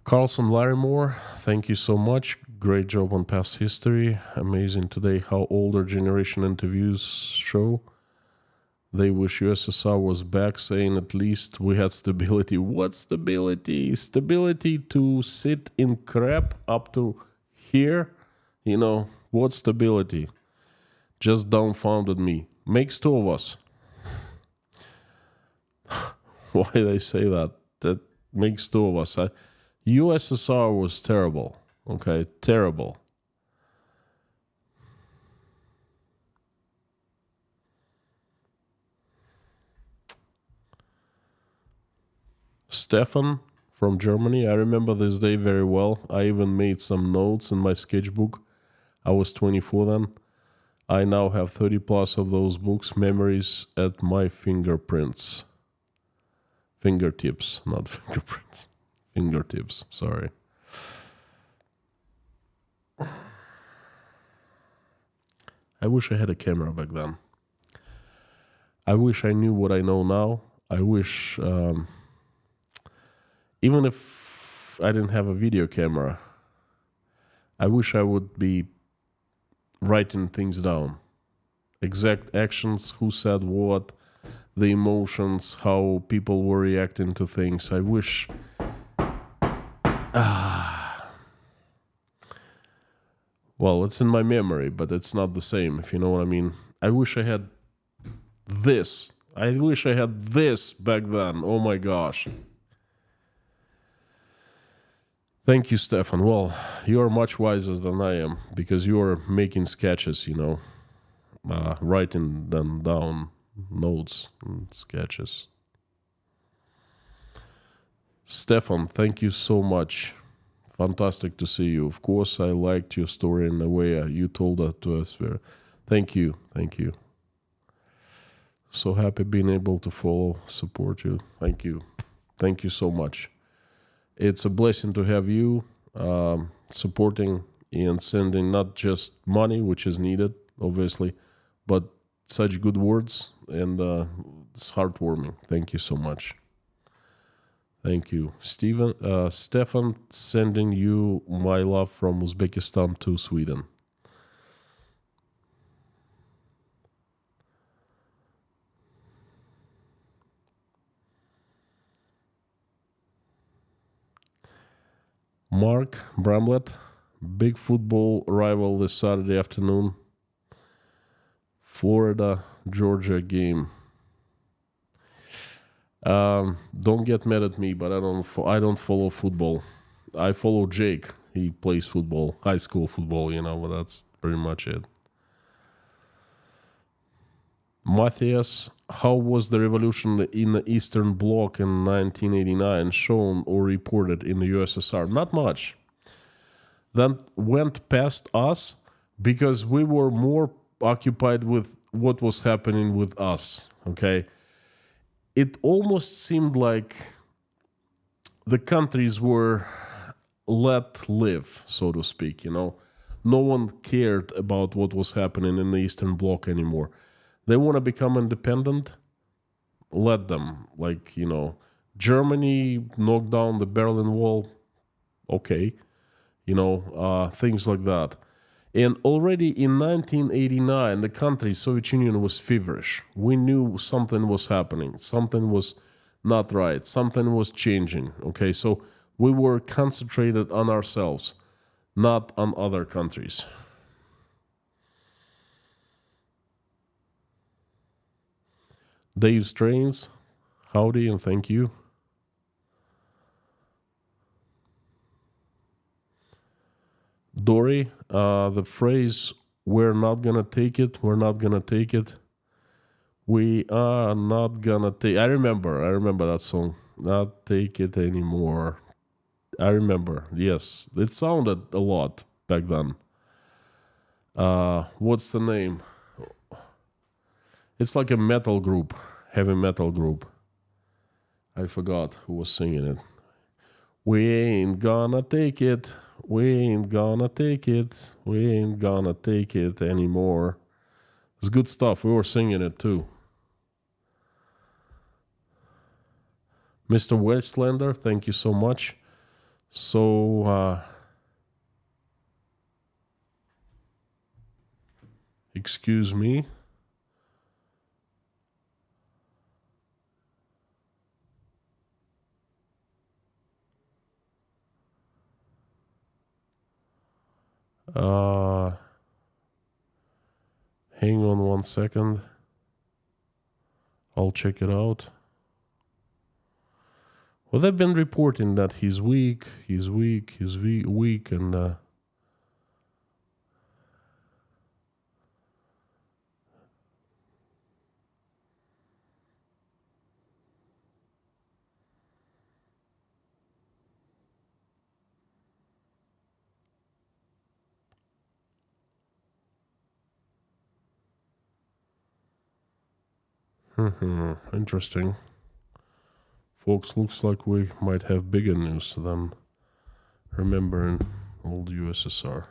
Carlson Larrymore, thank you so much. Great job on past history. Amazing today how older generation interviews show. They wish USSR was back, saying at least we had stability. What stability? Stability to sit in crap up to here? You know, what stability? Just dumbfounded me. Makes 2 of us. Why they say that? That makes 2 of us. USSR was terrible. Okay, terrible. Stefan from Germany, I remember this day very well. I even made some notes in my sketchbook. I was 24 then. I now have 30 plus of those books, memories at my fingertips, not fingerprints. Fingertips, sorry. I wish I had a camera back then. I wish I knew what I know now. I wish, even if I didn't have a video camera, I wish I would be writing things down. Exact actions, who said what, the emotions, how people were reacting to things. I wish... Well, it's in my memory, but it's not the same, if you know what I mean. I wish I had this. I wish I had this back then. Oh my gosh. Thank you, Stefan. Well, you are much wiser than I am, because you are making sketches, you know, writing them down, notes and sketches. Stefan, thank you so much. Fantastic to see you. Of course, I liked your story in the way you told that to us. Thank you. Thank you. So happy being able to follow, support you. Thank you. Thank you so much. It's a blessing to have you supporting and sending not just money, which is needed, obviously, but such good words, and it's heartwarming. Thank you so much. Thank you. Stefan, sending you my love from Uzbekistan to Sweden. Mark Bramlett, big football rival this Saturday afternoon. Florida, Georgia game. Don't get mad at me, but I don't follow football. I follow Jake. He plays football, high school football, you know, but that's pretty much it. Matthias, how was the revolution in the Eastern Bloc in 1989 shown or reported in the USSR? Not much. That went past us because we were more occupied with what was happening with us, okay? It almost seemed like the countries were let live, so to speak, you know? No one cared about what was happening in the Eastern Bloc anymore. They want to become independent, let them, like, you know, Germany knocked down the Berlin Wall. Okay, things like that. And already in 1989, the country, Soviet Union, was feverish. We knew something was happening. Something was not right. Something was changing. Okay, so we were concentrated on ourselves, not on other countries. Dave Strains, howdy and thank you. Dory, the phrase, we're not gonna take it, we're not gonna take it. We are not gonna take... I remember that song. Not take it anymore. I remember, yes. It sounded a lot back then. What's the name? It's like a metal group, heavy metal group. I forgot who was singing it. We ain't gonna take it. We ain't gonna take it. We ain't gonna take it anymore. It's good stuff. We were singing it too. Mr. Westlander, thank you so much. So, excuse me. Hang on 1 second. I'll check it out. Well, they've been reporting that he's weak, and interesting. Folks, looks like we might have bigger news than remembering old USSR.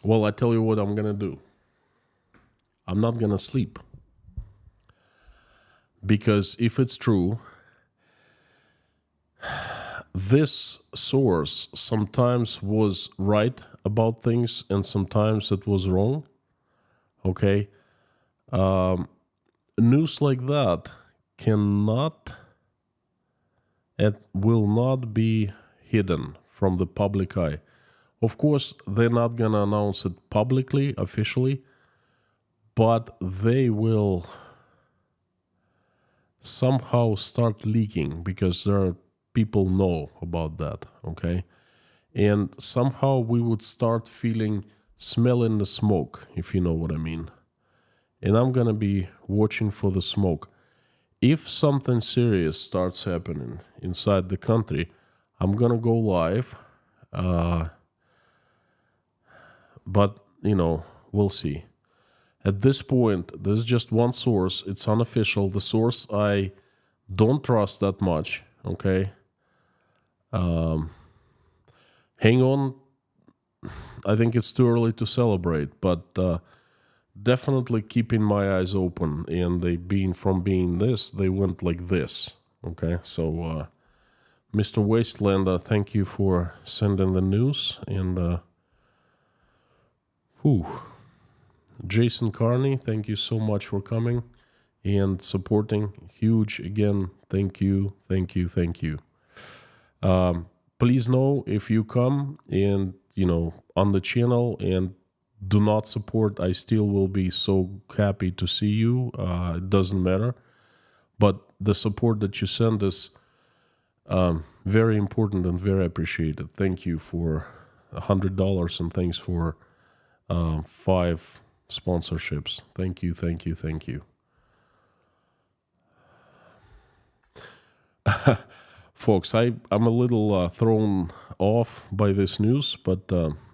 Well, I tell you what I'm gonna do. I'm not gonna sleep. Because if it's true, this source sometimes was right about things and sometimes it was wrong. Okay? News like that cannot and will not be hidden from the public eye. Of course, they're not gonna announce it publicly, officially, but they will somehow start leaking because there are people know about that, okay? And somehow we would start smelling the smoke, if you know what I mean. And I'm gonna be watching for the smoke. If something serious starts happening inside the country, I'm gonna go live. But, we'll see. At this point, there's just one source. It's unofficial. The source I don't trust that much, okay? Hang on. I think it's too early to celebrate, but definitely keeping my eyes open. And they being this, they went like this, okay? So, Mr. Wastelander, thank you for sending the news. And, Jason Carney, thank you so much for coming and supporting. Huge, again, thank you. Please know if you come and, on the channel and do not support, I still will be so happy to see you. It doesn't matter. But the support that you send is very important and very appreciated. Thank you for $100 and thanks for 5 sponsorships. Thank you. Folks, I'm a little thrown off by this news, but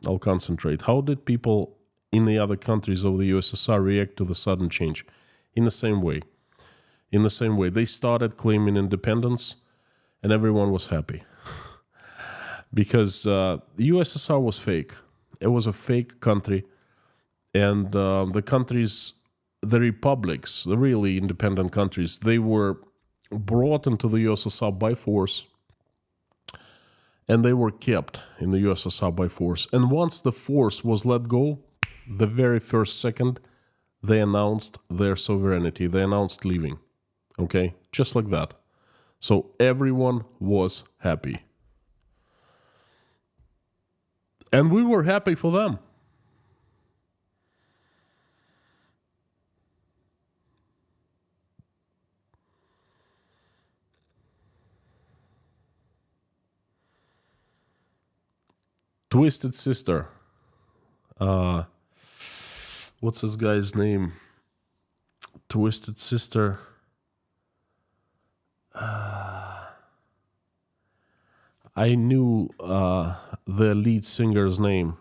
I'll concentrate. How did people in the other countries of the USSR react to the sudden change? In the same way. in the same way. They started claiming independence, and everyone was happy. Because the USSR was fake. It was a fake country. And the countries, the republics, the really independent countries, they were brought into the USSR by force. And they were kept in the USSR by force. And once the force was let go, the very first second, they announced their sovereignty. They announced leaving. Okay? Just like that. So everyone was happy. And we were happy for them. Twisted Sister. What's this guy's name? Twisted Sister. I knew the lead singer's name.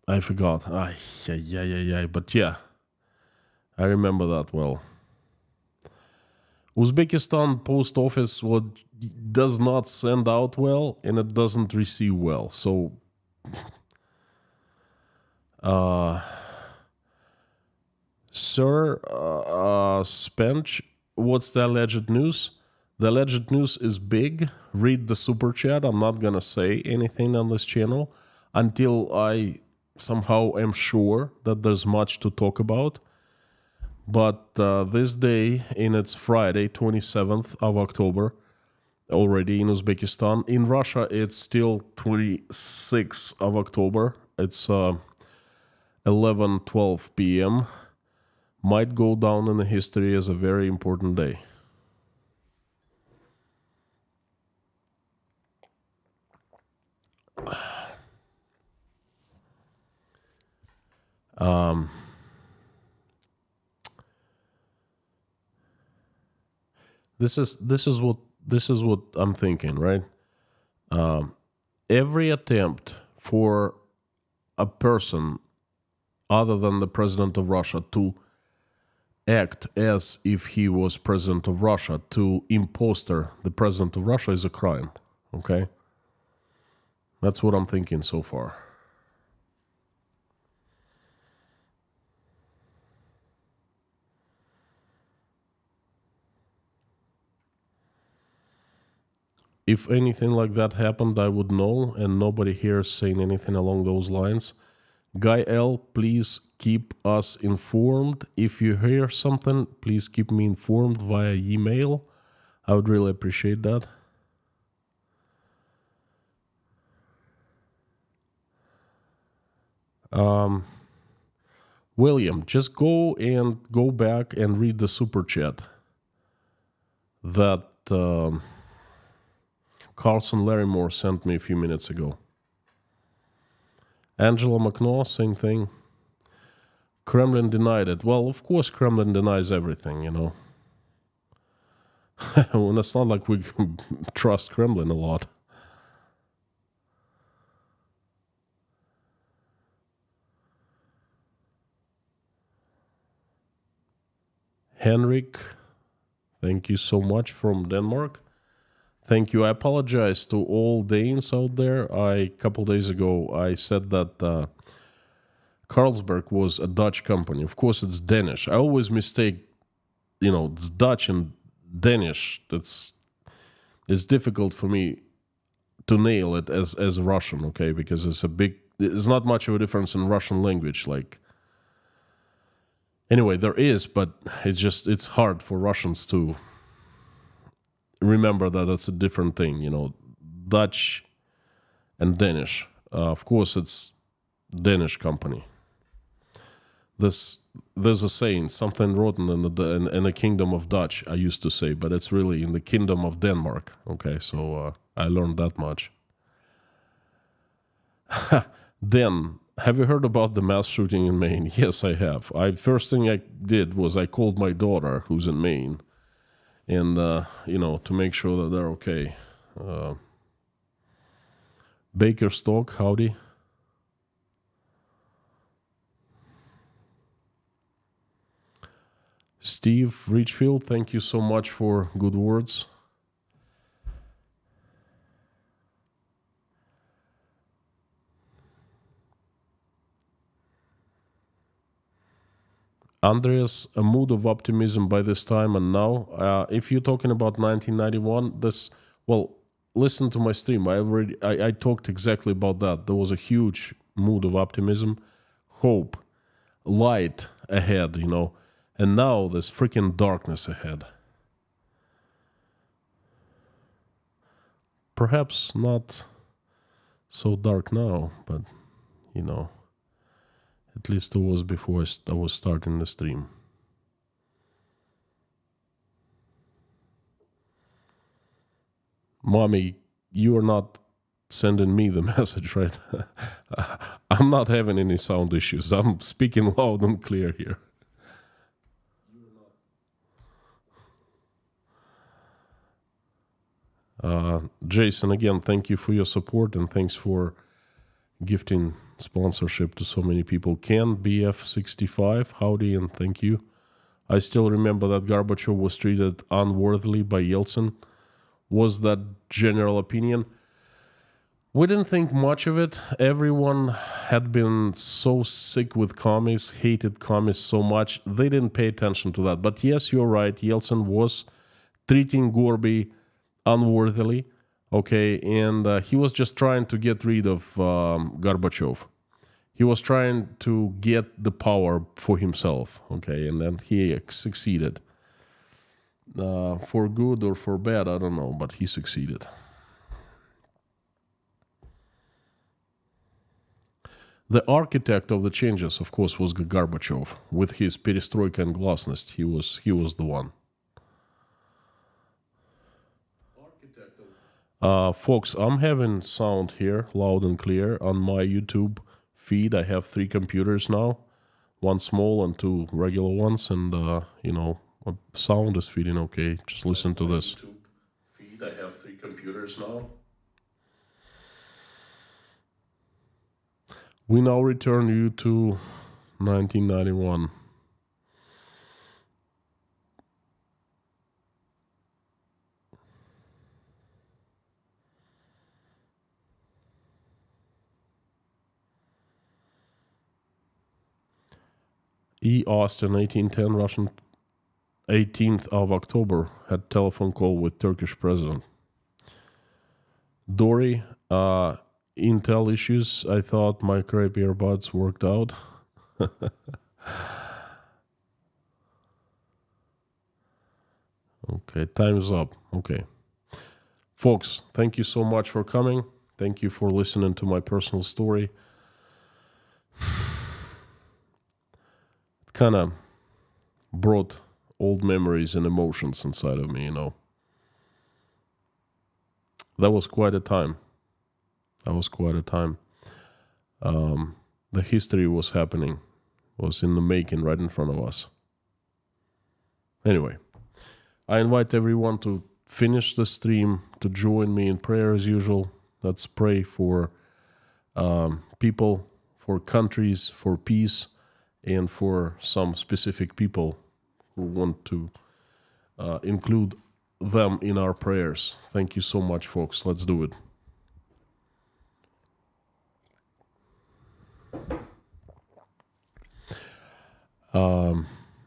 I forgot. But yeah, I remember that well. Uzbekistan post office does not send out well, and it doesn't receive well. So, Sir Spench, what's the alleged news? The alleged news is big. Read the super chat. I'm not gonna say anything on this channel until I somehow am sure that there's much to talk about. But this day, and it's Friday, 27th of October, already in Uzbekistan. In Russia, it's still 26th of October. It's 11:12 p.m. Might go down in the history as a very important day. This is what I'm thinking, right? Every attempt for a person other than the president of Russia to act as if he was president of Russia, to imposter the president of Russia, is a crime. Okay? That's what I'm thinking so far. If anything like that happened, I would know, and nobody here is saying anything along those lines. Guy L, please keep us informed. If you hear something, please keep me informed via email. I would really appreciate that. William, just go back and read the super chat that Carlson Larrymore sent me a few minutes ago. Angela McNaugh, same thing. Kremlin denied it. Well, of course Kremlin denies everything, you know. And it's not like we trust Kremlin a lot. Henrik, thank you so much from Denmark. Thank you. I apologize to all Danes out there. A couple days ago, I said that Carlsberg was a Dutch company. Of course, it's Danish. I always mistake, it's Dutch and Danish. It's difficult for me to nail it as Russian, okay? Because there's not much of a difference in Russian language. Anyway, there is, but it's hard for Russians to remember that it's a different thing, Dutch and Danish. Of course, it's Danish company. There's a saying, something rotten in the kingdom of Dutch, I used to say, but it's really in the kingdom of Denmark. Okay, so I learned that much. Then, have you heard about the mass shooting in Maine? Yes, I have. First thing I did was I called my daughter, who's in Maine, and, to make sure that they're okay. Baker Stock, howdy. Steve Richfield, thank you so much for good words. Andreas, a mood of optimism by this time and now. If you're talking about 1991, listen to my stream. I talked exactly about that. There was a huge mood of optimism, hope, light ahead, and now there's freaking darkness ahead. Perhaps not so dark now, but at least it was before I was starting the stream. Mommy, you are not sending me the message, right? I'm not having any sound issues. I'm speaking loud and clear here. Jason, again, thank you for your support and thanks for gifting sponsorship to so many people. Ken BF65, howdy and thank you. I still remember that Gorbachev was treated unworthily by Yeltsin. Was that general opinion? We didn't think much of it. Everyone had been so sick with commies, hated commies so much, they didn't pay attention to that. But yes, you're right, Yeltsin was treating Gorby unworthily, okay, and he was just trying to get rid of Gorbachev. He was trying to get the power for himself, okay, and then he succeeded. For good or for bad, I don't know, but he succeeded. The architect of the changes, of course, was Gorbachev. With his perestroika and glasnost, he was the one. Folks, I'm having sound here, loud and clear, on my YouTube feed. I have 3 computers now, 1 small and 2 regular ones, and sound is feeding okay. Just listen to this. YouTube feed. I have 3 computers now. We now return you to 1991. E. Austin, 1810, Russian, 18th of October, had telephone call with Turkish president. Dory, Intel issues. I thought my crap earbuds worked out. Okay, time's up. Okay. Folks, thank you so much for coming. Thank you for listening to my personal story. It kind of brought old memories and emotions inside of me, That was quite a time. The history was happening, was in the making right in front of us. Anyway, I invite everyone to finish the stream, to join me in prayer as usual. Let's pray for people, for countries, for peace, and for some specific people who want to include them in our prayers. Thank you so much, folks. Let's do it.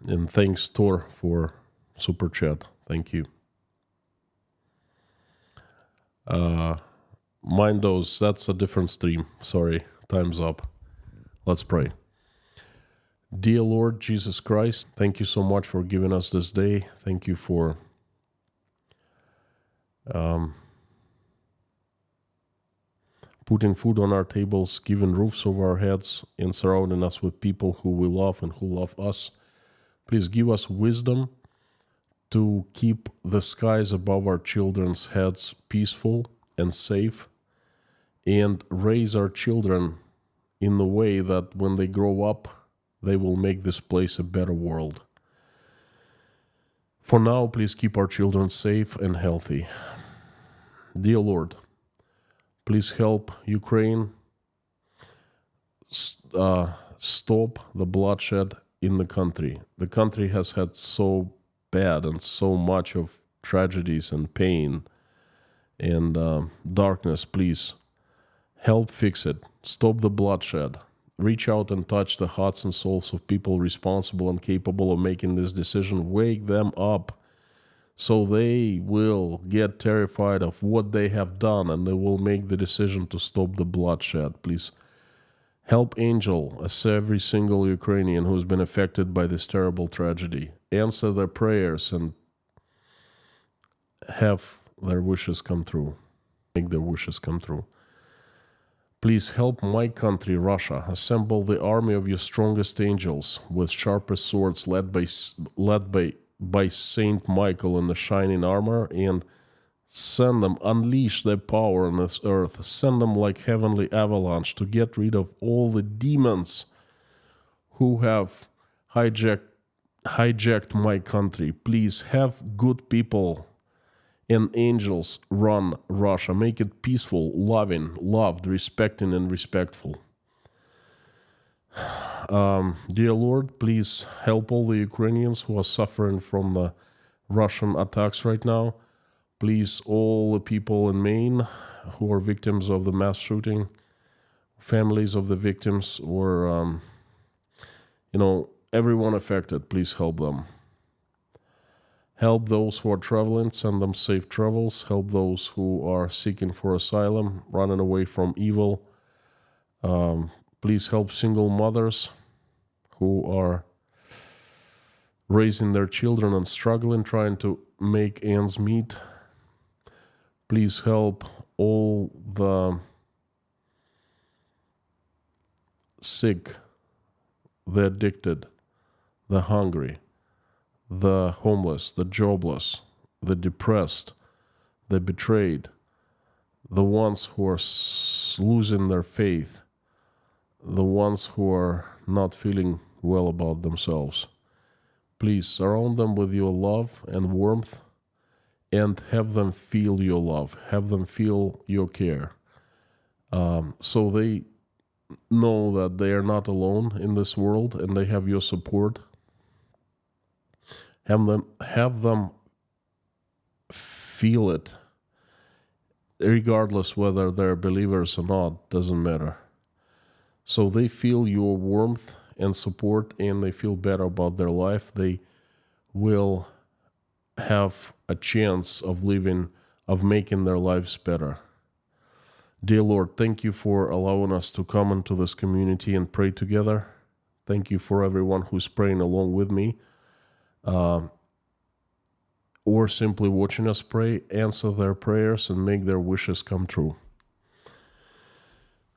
And thanks, Tor, for super chat. Thank you. Mind those, that's a different stream. Sorry, time's up. Let's pray. Dear Lord Jesus Christ, thank you so much for giving us this day. Thank you for putting food on our tables, giving roofs over our heads, and surrounding us with people who we love and who love us. Please give us wisdom to keep the skies above our children's heads peaceful and safe, and raise our children in the way that when they grow up, they will make this place a better world. For now, please keep our children safe and healthy. Dear Lord, please help Ukraine stop the bloodshed in the country. The country has had so bad and so much of tragedies and pain and darkness. Please help fix it. Stop the bloodshed. Reach out and touch the hearts and souls of people responsible and capable of making this decision. Wake them up so they will get terrified of what they have done and they will make the decision to stop the bloodshed. Please help Angel, as every single Ukrainian who has been affected by this terrible tragedy. Answer their prayers and have their wishes come true. Make their wishes come true. Please help my country, Russia, assemble the army of your strongest angels with sharpest swords led by Saint Michael in the shining armor, and send them, unleash their power on this earth. Send them like heavenly avalanche to get rid of all the demons who have hijacked my country. Please have good people and angels run Russia. Make it peaceful, loving, loved, respecting, and respectful. Dear Lord, please help all the Ukrainians who are suffering from the Russian attacks right now. Please, all the people in Maine who are victims of the mass shooting, families of the victims, or, everyone affected, please help them. Help those who are traveling, send them safe travels. Help those who are seeking for asylum, running away from evil. Please help single mothers who are raising their children and struggling, trying to make ends meet. Please help all the sick, the addicted, the hungry, the homeless, the jobless, the depressed, the betrayed, the ones who are losing their faith, the ones who are not feeling well about themselves. Please surround them with your love and warmth and have them feel your love, have them feel your care, so they know that they are not alone in this world and they have your support. Have them feel it, regardless whether they're believers or not, doesn't matter. So they feel your warmth and support and they feel better about their life. They will have a chance of living, of making their lives better. Dear Lord, thank you for allowing us to come into this community and pray together. Thank you for everyone who's praying along with me. Or simply watching us pray. Answer their prayers and make their wishes come true.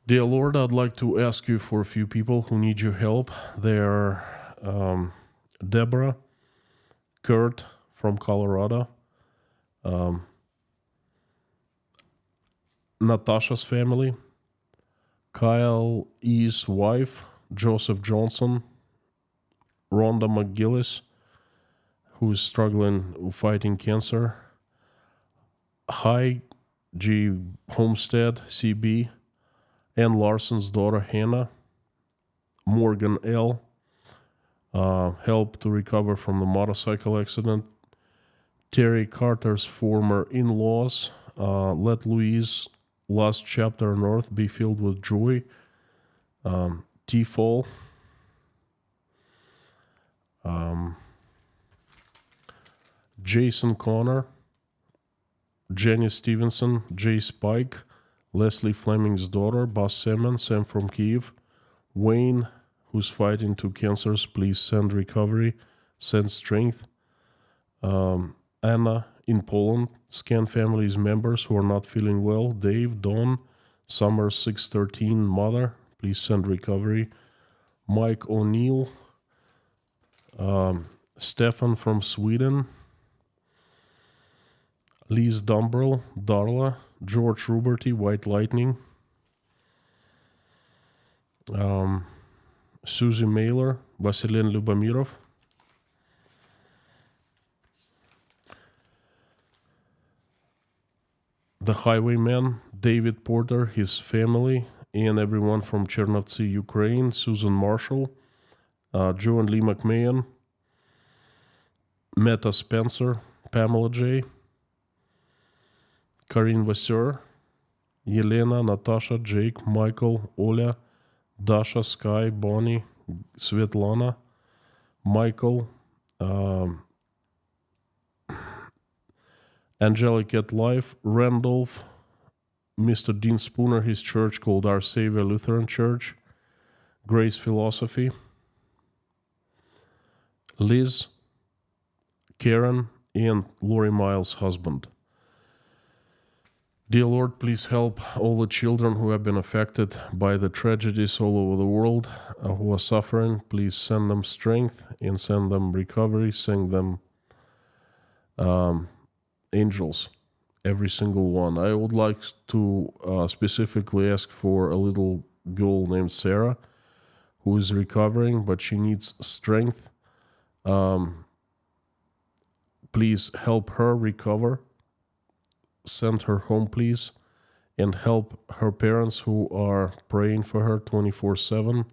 Dear Lord, I'd like to ask you for a few people who need your help. They are Deborah, Kurt from Colorado, Natasha's family, Kyle E's wife, Joseph Johnson, Rhonda McGillis, who is struggling fighting cancer, Hi G. Homestead, CB, Ann Larson's daughter, Hannah, Morgan L., help to recover from the motorcycle accident, Terry Carter's former in-laws, let Louise' last chapter on earth be filled with joy, T-Fall, Jason Connor, Jenny Stevenson, Jay Spike, Leslie Fleming's daughter, Bas Semen, Sam from Kiev, Wayne, who's fighting 2 cancers, please send recovery, send strength, Anna in Poland, Scan family's members who are not feeling well, Dave, Dawn, Summer 613, mother, please send recovery, Mike O'Neill, Stefan from Sweden, Lise Dumbrell, Darla, George Ruberty, White Lightning, Susie Mailer, Vasilin Lubamirov, the Highwayman, David Porter, his family, and everyone from Chernovtsi, Ukraine, Susan Marshall, Joe and Lee McMahon, Meta Spencer, Pamela J, Karin Vasseur, Yelena, Natasha, Jake, Michael, Oля, Dasha, Sky, Bonnie, Svetlana, Michael, Angelic at Life, Randolph, Mr. Dean Spooner, his church called Our Savior Lutheran Church, Grace Philosophy, Liz, Karen, and Lori Miles' husband. Dear Lord, please help all the children who have been affected by the tragedies all over the world, who are suffering. Please send them strength and send them recovery, send them angels, every single one. I would like to specifically ask for a little girl named Sarah, who is recovering, but she needs strength. Please help her recover. Send her home, please, and help her parents who are praying for her 24/7.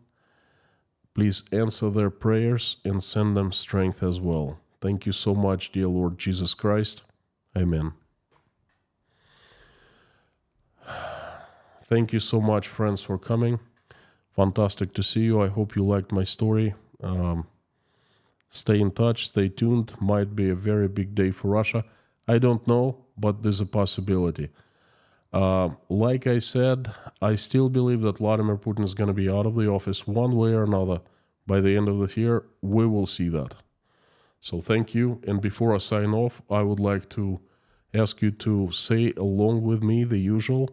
Please answer their prayers and send them strength as well. Thank you so much, dear Lord Jesus Christ. Amen. Thank you so much, friends, for coming. Fantastic to see you. I hope you liked my story. Stay in touch, stay tuned. Might be a very big day for Russia. I don't know, but there's a possibility. Like I said, I still believe that Vladimir Putin is going to be out of the office one way or another by the end of the year. We will see that. So thank you. And before I sign off, I would like to ask you to say along with me the usual,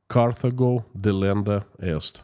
Carthago delenda est.